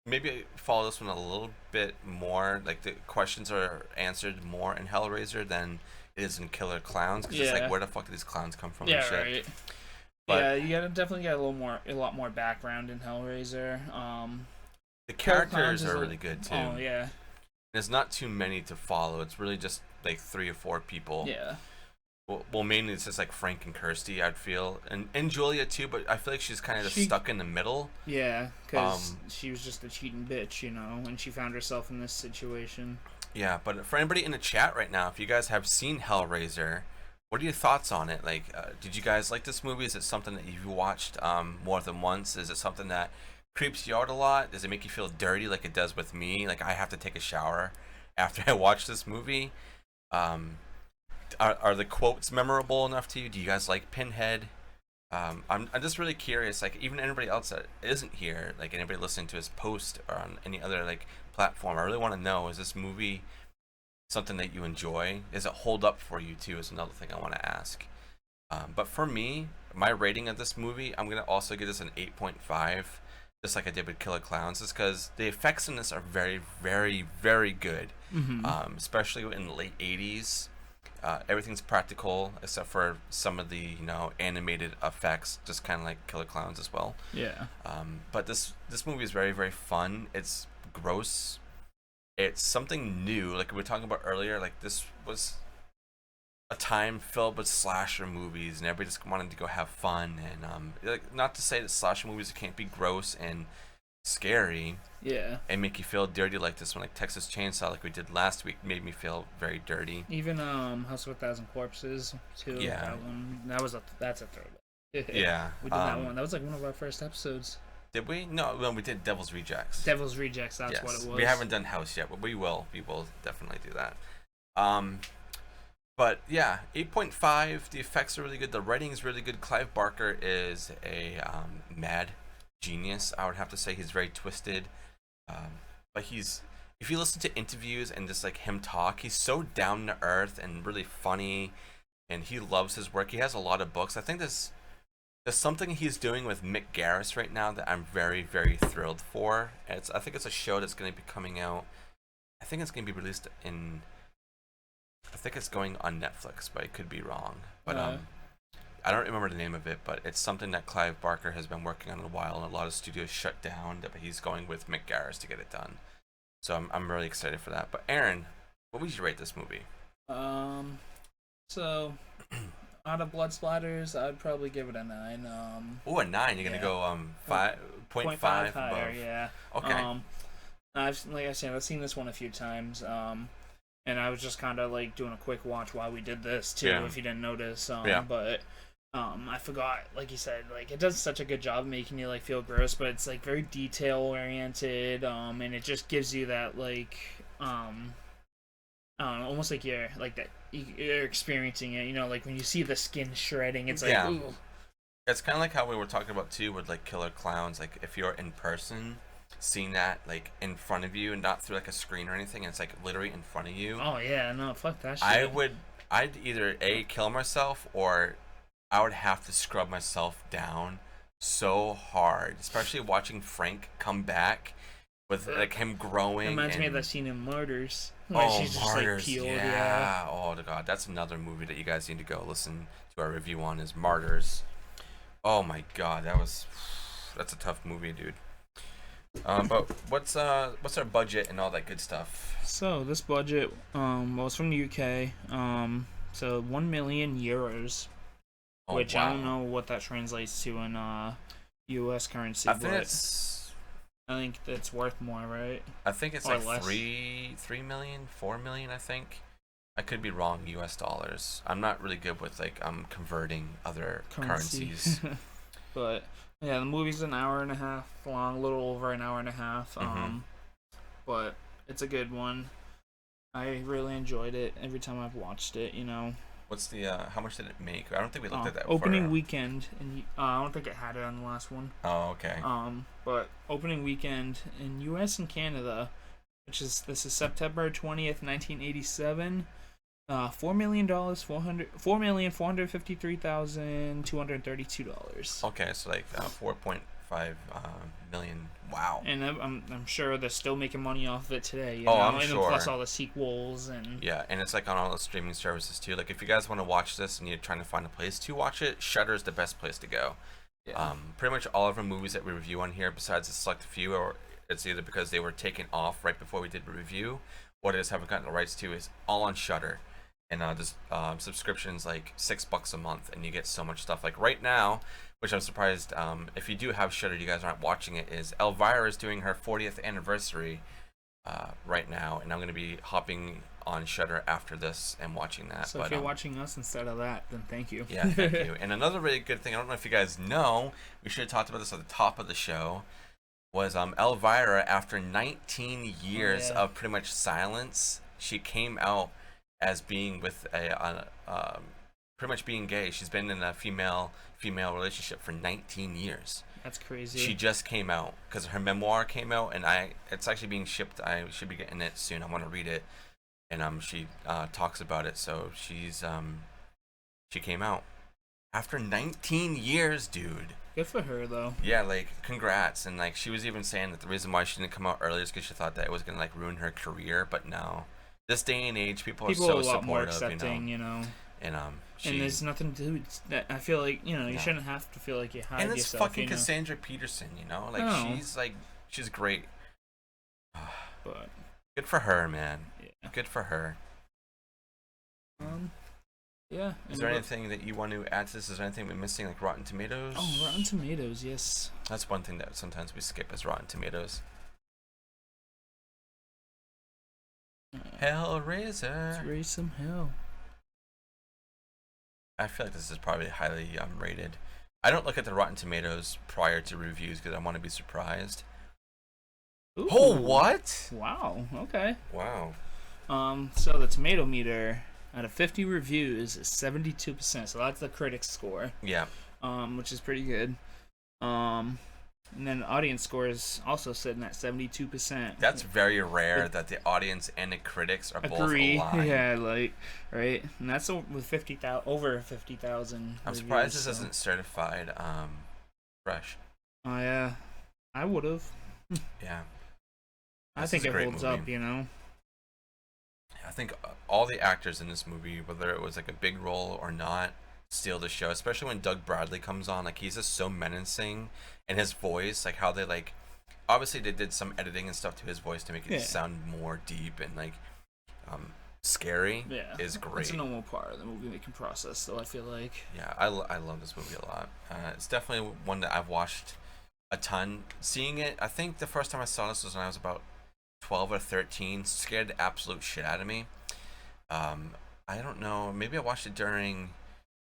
maybe follow this one a little bit more. Like the questions are answered more in Hellraiser than it is in Killer Clowns, because it's like, where the fuck did these clowns come from? Yeah, and shit. right. But, you definitely get a lot more background in Hellraiser. The characters are really good too. Oh yeah. There's not too many to follow. It's really just like 3 or 4 people. Yeah. Well, mainly it's just like Frank and Kirsty, I'd feel, and Julia too. But I feel like she's kind of just stuck in the middle. Yeah, because she was just a cheating bitch, and she found herself in this situation. Yeah, but for anybody in the chat right now, if you guys have seen Hellraiser, what are your thoughts on it? Like, did you guys like this movie? Is it something that you've watched more than once? Is it something that creeps you out a lot? Does it make you feel dirty like it does with me? Like, I have to take a shower after I watch this movie. Are the quotes memorable enough to you? Do you guys like Pinhead? I'm just really curious. Like, even anybody else that isn't here, like anybody listening to his post or on any other like platform, I really want to know: is this movie something that you enjoy? Is it hold up for you too? Is another thing I want to ask. But for me, my rating of this movie, I'm gonna also give this an 8.5, just like I did with Killer Clowns, is because the effects in this are very, very, very good. Mm-hmm. Especially in the late 80s. Everything's practical except for some of the animated effects, just kind of like Killer Clowns as well. Yeah. But this movie is very, very fun. It's gross. It's something new. Like we were talking about earlier, like this was a time filled with slasher movies, and everybody just wanted to go have fun. And like, not to say that slasher movies can't be gross and scary. Yeah. And make you feel dirty like this one, like Texas Chainsaw, like we did last week, made me feel very dirty. Even House of a Thousand Corpses too. Yeah. That one. That's a throwback. Yeah. We did that one. That was like one of our first episodes. Did we? No, we did Devil's Rejects. Devil's Rejects, that's what it was. We haven't done House yet, but we will. We will definitely do that. But yeah, 8.5. The effects are really good. The writing is really good. Clive Barker is a mad genius, I would have to say. He's very twisted. but if you listen to interviews and just like him talk, he's so down to earth and really funny, and he loves his work. He has a lot of books. I think there's something he's doing with Mick Garris right now that I'm very, very thrilled for. I think it's a show that's going to be coming out. I think it's going to be released in. I think it's going on Netflix, but I could be wrong. But I don't remember the name of it, but it's something that Clive Barker has been working on a while, and a lot of studios shut down. But he's going with Mick Garris to get it done. So I'm really excited for that. But Aaron, what would you rate this movie? So out of blood splatters, I'd probably give it a 9. Oh, a 9. You're gonna go 5.5 higher, above. yeah. Okay. Like I said, I've seen this one a few times. And I was just kind of like doing a quick watch while we did this too, if you didn't notice. But I forgot, like you said, like it does such a good job making you like feel gross, but it's like very detail oriented. And it just gives you that like almost like you're like that you're experiencing it. You know, like when you see the skin shredding, it's like ooh. It's kind of like how we were talking about too with like Killer Clowns. Like if you're in person, seeing that like in front of you and not through like a screen or anything, and it's like literally in front of you. Oh yeah, no, fuck that shit. I'd either kill myself, or I would have to scrub myself down so hard, especially watching Frank come back with like him growing. It reminds me of that scene in Martyrs. She's Martyrs, just, like, peeled, yeah. Oh god, that's another movie that you guys need to go listen to our review on, is Martyrs. Oh my god, that's a tough movie, dude. But what's our budget and all that good stuff? So this budget was from the UK. So 1 million euros, which wow. I don't know what that translates to in US currency. I think that's worth more, right? I think it's or like less. 3 million, 4 million. I think I could be wrong. US dollars. I'm not really good with like converting other currencies. But yeah, the movie's an hour and a half long, a little over an hour and a half. But it's a good one. I really enjoyed it every time I've watched it. You know. What's the how much did it make? I don't think we looked at that. Opening weekend, and I don't think it had it on the last one. Oh, okay. But opening weekend in U.S. and Canada, this is September 20th, 1987. $4,453,232. Okay, so like 4.5 million. Wow. And I'm sure they're still making money off of it today. You know? I'm and sure. Plus all the sequels and and it's like on all the streaming services too. Like if you guys want to watch this and you're trying to find a place to watch it, Shudder is the best place to go. Yeah. Pretty much all of our movies that we review on here, besides a select few, or it's either because they were taken off right before we did the review, or they just haven't gotten the rights to, is all on Shudder. And this subscription's like $6 a month, and you get so much stuff. Like right now, which I'm surprised if you do have Shudder, you guys aren't watching it, is Elvira is doing her 40th anniversary right now, and I'm going to be hopping on Shudder after this and watching that. So if you're watching us instead of that, then thank you. Yeah, thank you. And another really good thing, I don't know if you guys know, we should have talked about this at the top of the show, was Elvira, after 19 years of pretty much silence, she came out as being with pretty much being gay. She's been in a female relationship for 19 years. That's crazy. She just came out because her memoir came out, and it's actually being shipped. I should be getting it soon. I want to read it, and she talks about it. So she came out after 19 years, dude. Good for her, though. Yeah, like congrats. And like she was even saying that the reason why she didn't come out earlier is because she thought that it was gonna like ruin her career, but no. This day and age, people are so a lot supportive, more accepting, you know. And and there's nothing to do. I feel like you shouldn't have to feel like you hide yourself. And it's fucking Cassandra Peterson, you know, like she's great. But good for her, man. Yeah. Good for her. Yeah. Is there anything that you want to add to this? Is there anything we're missing, like Rotten Tomatoes? Oh, Rotten Tomatoes, yes. That's one thing that sometimes we skip, is Rotten Tomatoes. Hellraiser. Let's raise some hell. I feel like this is probably highly rated. I don't look at the Rotten Tomatoes prior to reviews because I want to be surprised. Ooh. Oh, what? Wow. Okay. Wow. So the tomato meter out of 50 reviews is 72%. So that's the critics score. Yeah. Which is pretty good. And then audience score is also sitting at 72%. That's very rare that the audience and the critics are both Agree. aligned. Yeah, like, right? And that's with 50,000, over 50,000. I'm surprised this isn't certified fresh. Oh, yeah. I would have. Yeah. I think it holds movie. up, you know? I think all the actors in this movie, whether it was like a big role or not, steal the show, especially when Doug Bradley comes on. Like, he's just so menacing, and his voice, like how they like, obviously they did some editing and stuff to his voice to make it sound more deep and like scary. Yeah, is great. It's a normal part of the movie making process, though. I feel like. Yeah, I love this movie a lot. It's definitely one that I've watched a ton. Seeing it, I think the first time I saw this was when I was about 12 or 13. Scared the absolute shit out of me. I don't know. Maybe I watched it during,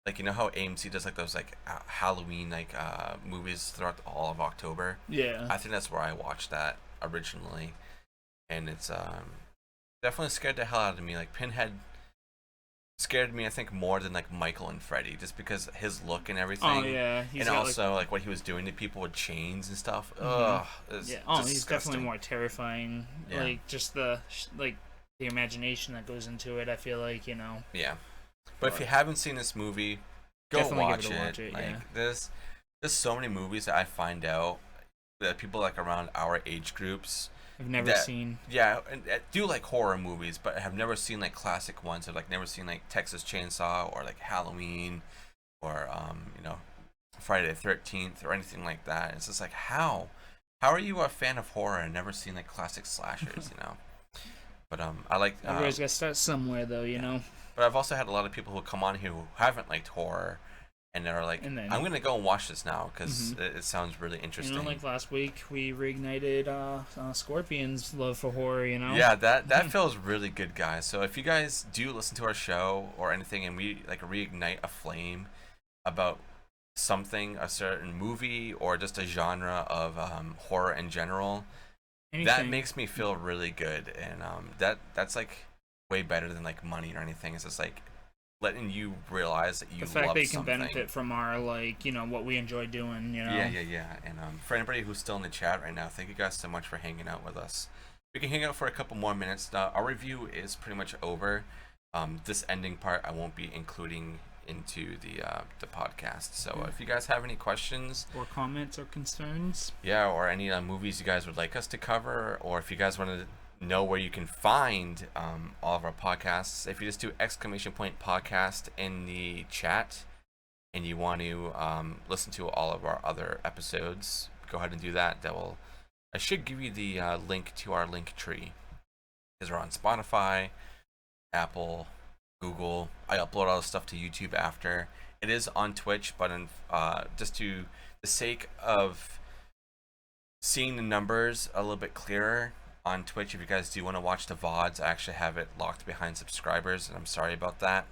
like, you know how AMC does like those like Halloween like movies throughout all of October. Yeah. I think that's where I watched that originally, and it's definitely scared the hell out of me. Like, Pinhead scared me, I think, more than like Michael and Freddy, just because his look and everything. Oh yeah. And also like what he was doing to people with chains and stuff. Mhm. Ugh. Yeah. Oh, he's definitely more terrifying. Yeah. Like, just the the imagination that goes into it, I feel like, you know. Yeah. But if you haven't seen this movie, go watch it. Like, yeah. there's so many movies that I find out that people like around our age groups I've never seen. Yeah, and do like horror movies, but have never seen like classic ones, or like never seen like Texas Chainsaw or like Halloween or you know, Friday the 13th or anything like that. It's just like, how are you a fan of horror and never seen like classic slashers, you know? But I like everybody's got to start somewhere, though, you know. But I've also had a lot of people who come on here who haven't liked horror, and they're like, I'm gonna go and watch this now because it sounds really interesting. You know, like last week we reignited Scorpion's love for horror, you know. Yeah, that feels really good, guys. So if you guys do listen to our show or anything, and we like reignite a flame about something, a certain movie or just a genre of horror in general, that makes me feel really good, and that's like way better than like money or anything. It's just like letting you realize that you love something. The fact that you can benefit from our, like, you know, what we enjoy doing, you know. Yeah. And for anybody who's still in the chat right now, thank you guys so much for hanging out with us. We can hang out for a couple more minutes. Our review is pretty much over. This ending part I won't be including into the podcast. So if you guys have any questions or comments or concerns, or any movies you guys would like us to cover, or if you guys want to know where you can find all of our podcasts, if you just do !podcast in the chat and you want to listen to all of our other episodes, go ahead and do that. I should give you the link to our link tree, because we're on Spotify, Apple, Google. I upload all the stuff to YouTube after. It is on Twitch, but just to the sake of seeing the numbers a little bit clearer on Twitch, if you guys do want to watch the VODs, I actually have it locked behind subscribers, and I'm sorry about that.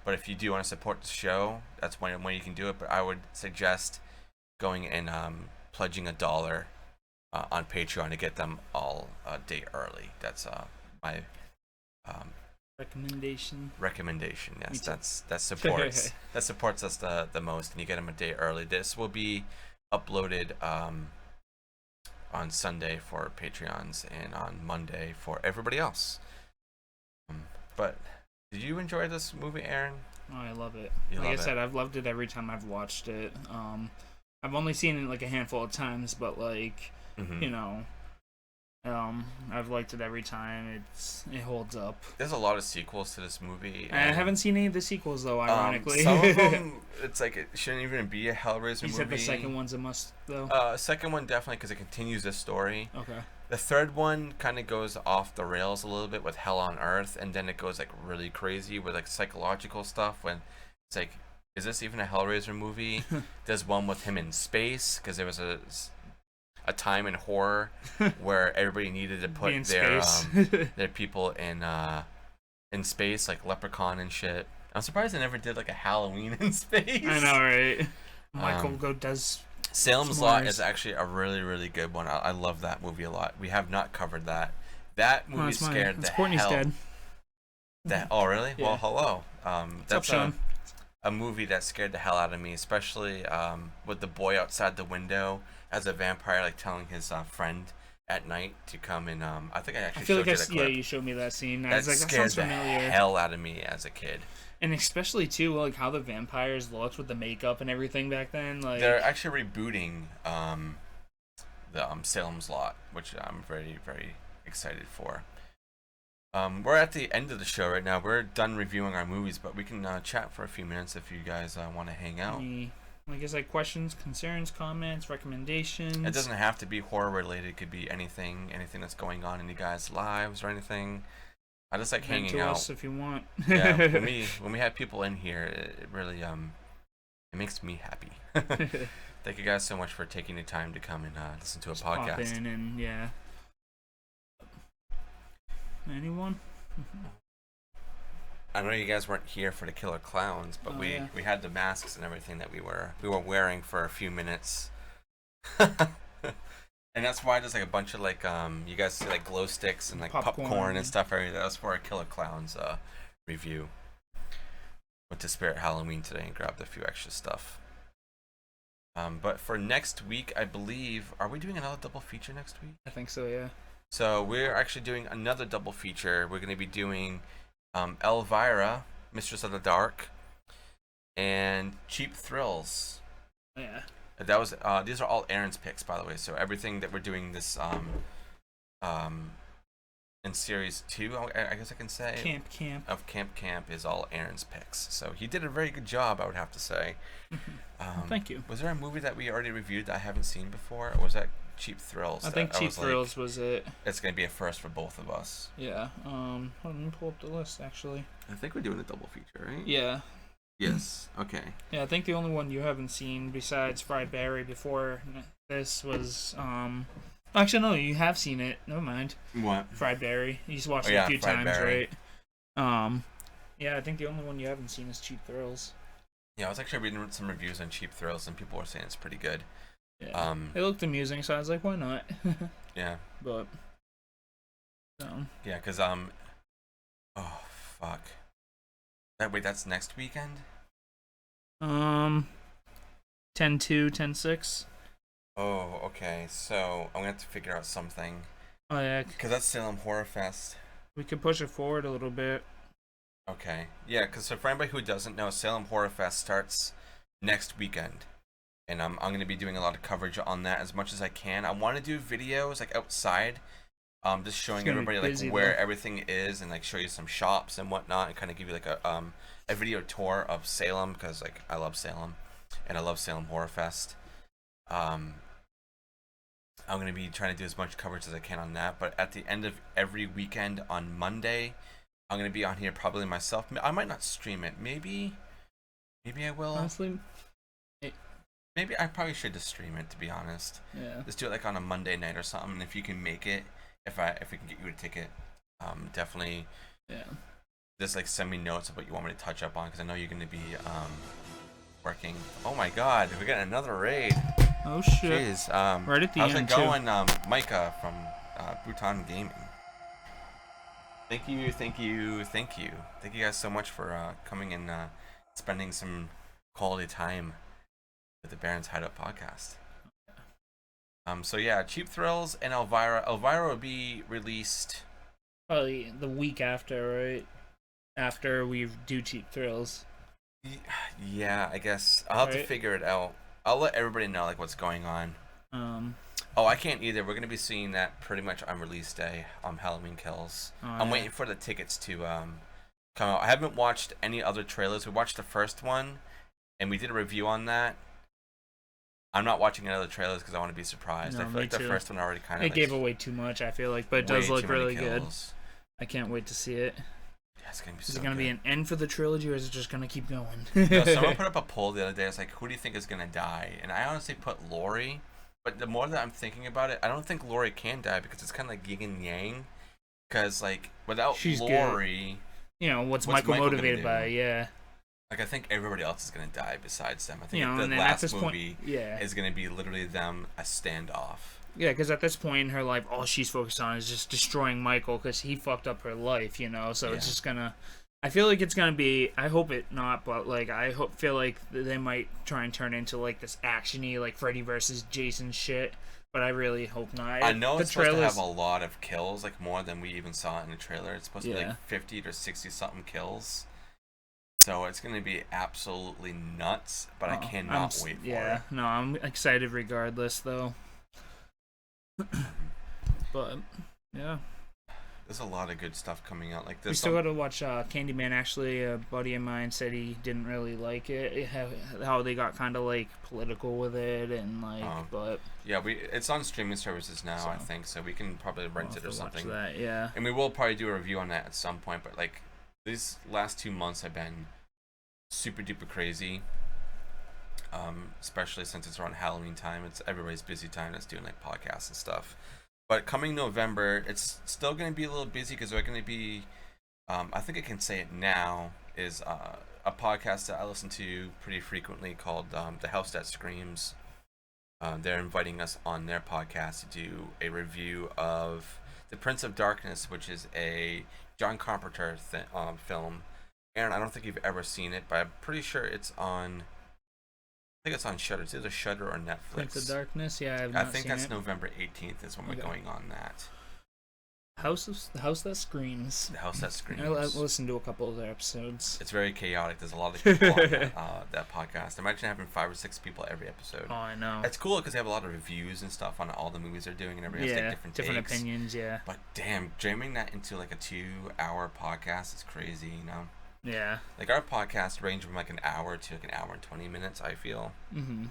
But if you do want to support the show, that's one way you can do it. But I would suggest going and pledging $1 on Patreon to get them all a day early. That's my recommendation. Yes, that supports that supports us the most, and you get them a day early. This will be uploaded on Sunday for Patreons and on Monday for everybody else. But did you enjoy this movie, Aaron? Oh, I love it. Like I said, I've loved it every time I've watched it. I've only seen it like a handful of times, but like, you know, I've liked it every time. It holds up. There's a lot of sequels to this movie. I haven't seen any of the sequels, though, ironically. Some of them, it's like it shouldn't even be a Hellraiser movie. You said the second one's a must, though? Second one definitely, because it continues this story. Okay. The third one kind of goes off the rails a little bit with Hell on Earth, and then it goes like really crazy with like psychological stuff when it's like, is this even a Hellraiser movie? There's one with him in space, because there was a time in horror where everybody needed to put their people in space, like Leprechaun and shit. I'm surprised they never did like a Halloween in space. I know, right? Michael does Salem's Lot is actually a really, really good one. I love that movie a lot. We have not covered that. That movie scared the Courtney's hell. Dead. Oh, really? Yeah. Well, hello. That's up, Sean? A movie that scared the hell out of me, especially with the boy outside the window as a vampire, like telling his friend at night to come and I think I actually I feel showed like you the clip. you showed me that scene. I That was like, that scared sounds the familiar. hell out of me as a kid. And especially too, like how the vampires looked with the makeup and everything back then. Like they're actually rebooting the Salem's Lot, which I'm very, very excited for. We're at the end of the show right now. We're done reviewing our movies, but we can chat for a few minutes if you guys want to hang out. I guess like questions, concerns, comments, recommendations. It doesn't have to be horror related. It could be anything that's going on in you guys' lives or anything. I just like hanging out. Us if you want. Yeah, when we have people in here, it really it makes me happy. Thank you guys so much for taking the time to come and listen to a podcast. Pop in and yeah. Anyone? I know you guys weren't here for the Killer Clowns, but we had the masks and everything that we were wearing for a few minutes. And that's why there's like a bunch of like you guys see like glow sticks and like popcorn and stuff. That was for our Killer Clowns review. Went to Spirit Halloween today and grabbed a few extra stuff. But for next week, I believe, are we doing another double feature next week? I think so, yeah. So we're actually doing another double feature. We're going to be doing Elvira, Mistress of the Dark, and Cheap Thrills. Yeah. That was these are all Aaron's picks, by the way. So everything that we're doing this in series 2, I guess I can say, Camp is all Aaron's picks. So he did a very good job, I would have to say. Thank you. Was there a movie that we already reviewed that I haven't seen before, or was that Cheap Thrills? I think Cheap Thrills was it. It's gonna be a first for both of us. Yeah. Hold on, let me pull up the list actually. I think we're doing a double feature, right? Yeah. Yes. Okay. Yeah, I think the only one you haven't seen besides Fried Barry before this was actually no, you have seen it. Never mind. What? Fried Barry. You just watched it a few times, Barry. right? Yeah, I think the only one you haven't seen is Cheap Thrills. Yeah, I was actually reading some reviews on Cheap Thrills, and people were saying it's pretty good. Yeah. It looked amusing, so I was like, why not? Yeah. But yeah, because oh fuck. Wait, that's next weekend? 10-2, 10-6. Oh, okay. So I'm gonna have to figure out something. Oh yeah. Because that's Salem Horror Fest. We could push it forward a little bit. Okay. Yeah, because so for anybody who doesn't know, Salem Horror Fest starts next weekend. And I'm going to be doing a lot of coverage on that as much as I can. I want to do videos like outside, just showing everybody like where everything is and like show you some shops and whatnot and kind of give you like a video tour of Salem because like I love Salem and I love Salem Horror Fest. I'm going to be trying to do as much coverage as I can on that. But at the end of every weekend on Monday, I'm going to be on here probably myself. I might not stream it. Maybe I will. Honestly, maybe I probably should just stream it, to be honest. Yeah. Just do it like on a Monday night or something. And if you can make it, if we can get you a ticket, definitely. Yeah. Just like send me notes of what you want me to touch up on because I know you're going to be working. Oh my God, we got another raid. Oh shit. Jeez. Right at the how's end it going, Micah from Bhutan Gaming? Thank you guys so much for coming and spending some quality time with the Baron's Hideout podcast. So yeah, Cheap Thrills and Elvira. Elvira will be released probably the week after, right? After we do Cheap Thrills. Yeah, I guess I'll have to figure it out. I'll let everybody know like what's going on. Oh, I can't either. We're gonna be seeing that pretty much on release day on Halloween Kills. I'm waiting for the tickets to come out. I haven't watched any other trailers. We watched the first one, and we did a review on that. I'm not watching any other trailers because I want to be surprised. I feel like the first one already kind of gave away too much. I feel like, but it does look really good. I can't wait to see it. Yeah, it's gonna be. Is it gonna be an end for the trilogy, or is it just gonna keep going? Someone put up a poll the other day. It's like, who do you think is gonna die? And I honestly put Lori. But the more that I'm thinking about it, I don't think Lori can die because it's kind of like yin and yang. Because like without Lori, you know what's Michael motivated by? Yeah. Like I think everybody else is gonna die besides them. I think the last movie is gonna be literally them a standoff. Yeah, because at this point in her life, all she's focused on is just destroying Michael because he fucked up her life, you know. So it's just gonna. I feel like it's gonna be. I hope it not, but like feel like they might try and turn into like this actiony like Freddy versus Jason shit. But I really hope not. I know it's supposed to have a lot of kills, like more than we even saw in the trailer. It's supposed to be like 50 to 60 something kills. So it's gonna be absolutely nuts. But I cannot wait for it. Yeah, no, I'm excited regardless though. But yeah. There's a lot of good stuff coming out. Like this. We still got to watch Candyman. Actually, a buddy of mine said he didn't really like it. How they got kind of like political with it and like, but yeah, it's on streaming services now. So, I think so. We can probably rent it or something. Watch that, yeah. And we will probably do a review on that at some point. But like these last 2 months have been super duper crazy. Especially since it's around Halloween time. It's everybody's busy time that's doing like podcasts and stuff. But coming November, it's still going to be a little busy because we're going to be, I think I can say it now, is a podcast that I listen to pretty frequently called The House That Screams. They're inviting us on their podcast to do a review of The Prince of Darkness, which is a John Carpenter film. Aaron, I don't think you've ever seen it, but I'm pretty sure it's on... I think it's on Shudder. It's either Shudder or Netflix. Prince of Darkness, yeah, I've not I think seen that's it. November 18th is when we're going on that. The House That Screams. The House That Screams. I listened to a couple of their episodes. It's very chaotic. There's a lot of people on that podcast. Imagine having 5 or 6 people every episode. Oh, I know. It's cool because they have a lot of reviews and stuff on all the movies they're doing, and everybody has like different takes. Opinions, yeah. But damn, jamming that into like a 2-hour podcast is crazy, you know? Yeah. Like our podcast range from like an hour to like an hour and 20 minutes, I feel. Mm-hmm.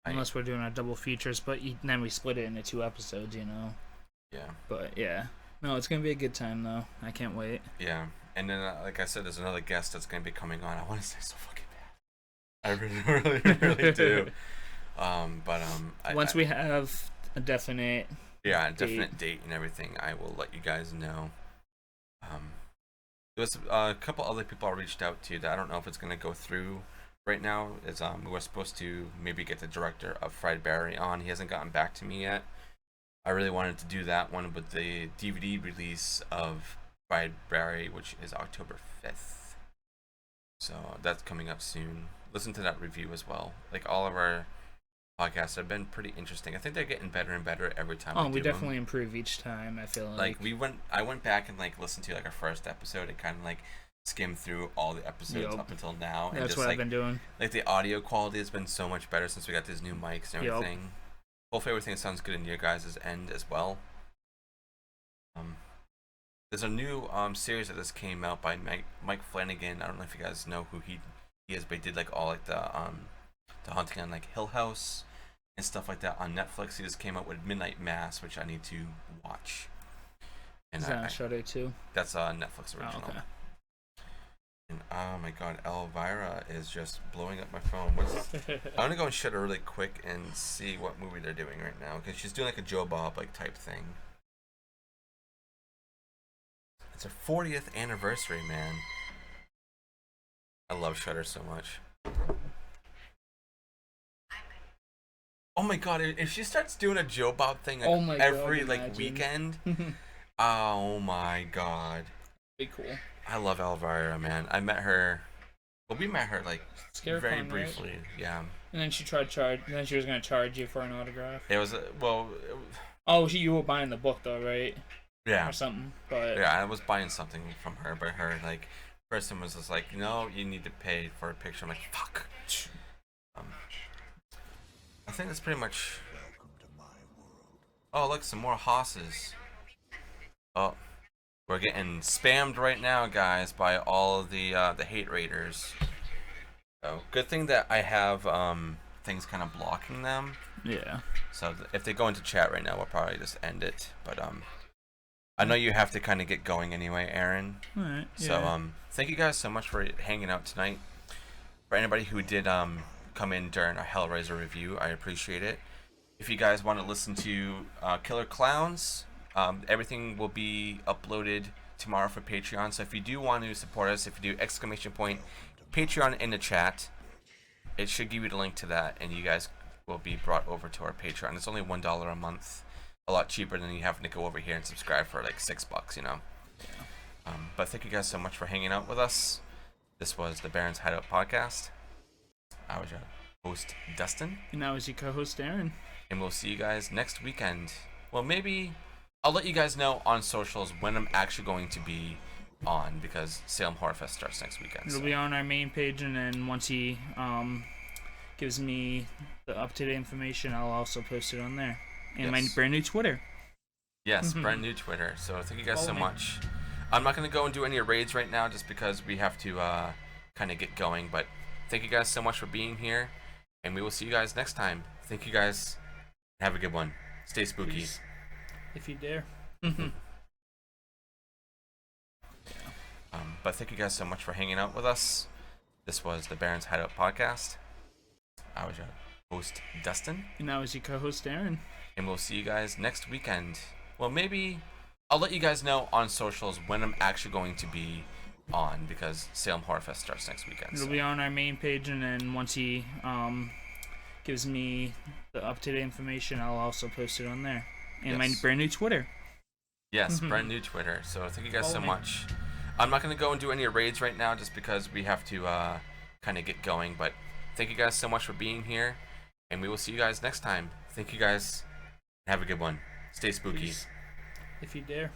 Unless we're doing our double features, but then we split it into 2 episodes, you know? Yeah. But yeah. No, it's going to be a good time, though. I can't wait. Yeah. And then, like I said, there's another guest that's going to be coming on. I want to say so fucking bad. I really do. Once we have a definite date and everything, I will let you guys know. There's a couple other people I reached out to that I don't know if it's going to go through right now. We were supposed to maybe get the director of Fried Barry on. He hasn't gotten back to me yet. I really wanted to do that one with the DVD release of Fried Barry, which is October 5th. So that's coming up soon. Listen to that review as well. Like all of our podcasts have been pretty interesting. I think they're getting better and better every time. We definitely improve each time. I feel like I went back and like listened to like our first episode and kind of like skimmed through all the episodes up until now. And that's just, what like, I've been doing. Like the audio quality has been so much better since we got these new mics and everything. Hopefully everything sounds good in your guys' end as well. There's a new series that just came out by Mike Flanagan. I don't know if you guys know who he is, but he did like all like the Haunting on like Hill House and stuff like that on Netflix. He just came out with Midnight Mass, which I need to watch. And is that on Shudder too? That's a Netflix original. Oh, okay. And oh my god, Elvira is just blowing up my phone. I'm gonna go and Shudder really quick and see what movie they're doing right now, because she's doing like a Joe Bob like type thing. It's her 40th anniversary, man. I love Shudder so much. Oh my god, if she starts doing a Joe Bob thing like every like weekend, oh my god. Be cool. I love Elvira, man. I met her. Well, we met her like very Scarecon, briefly, right? yeah. And then she then she was gonna charge you for an autograph. It was you were buying the book though, right? Yeah. Or something, but yeah, I was buying something from her, but her like person was just like, no, you need to pay for a picture. I'm like, fuck. I think that's pretty much. Oh, look, some more hosses. Oh. We're getting spammed right now, guys, by all of the hate raiders. So good thing that I have things kind of blocking them. Yeah. So if they go into chat right now, we'll probably just end it. But I know you have to kind of get going anyway, Aaron. All right. Yeah. So thank you guys so much for hanging out tonight. For anybody who did come in during our Hellraiser review, I appreciate it. If you guys want to listen to Killer Clowns. Everything will be uploaded tomorrow for Patreon. So if you do want to support us, if you do Patreon in the chat, it should give you the link to that, and you guys will be brought over to our Patreon. It's only $1 a month, a lot cheaper than you having to go over here and subscribe for like $6, you know. But thank you guys so much for hanging out with us. This was the Baron's Hideout podcast. I was your host, Dustin. And I was your co-host, Aaron. And we'll see you guys next weekend. Well, maybe I'll let you guys know on socials when I'm actually going to be on, because Salem Horror Fest starts next weekend. It'll be on our main page, and then once he gives me the up-to-date information, I'll also post it on there. And my brand new Twitter. Yes, brand new Twitter. So thank you guys Follow so me. much. I'm not going to go and do any raids right now just because we have to kind of get going. But thank you guys so much for being here. And we will see you guys next time. Thank you guys. Have a good one. Stay spooky. Peace. If you dare. But thank you guys so much for hanging out with us. This was the Baron's Hideout podcast. I was your host, Dustin. And I was your co-host, Aaron. And we'll see you guys next weekend. Well, maybe I'll let you guys know on socials when I'm actually going to be on, because Salem Horror Fest starts next weekend. It'll be on our main page, and then once he gives me the up-to-date information, I'll also post it on there. And my brand new Twitter. Yes, brand new Twitter. So thank you guys so Follow me. much. I'm not going to go and do any raids right now just because we have to kind of get going. But thank you guys so much for being here. And we will see you guys next time. Thank you guys. Have a good one. Stay spooky. Peace. If you dare.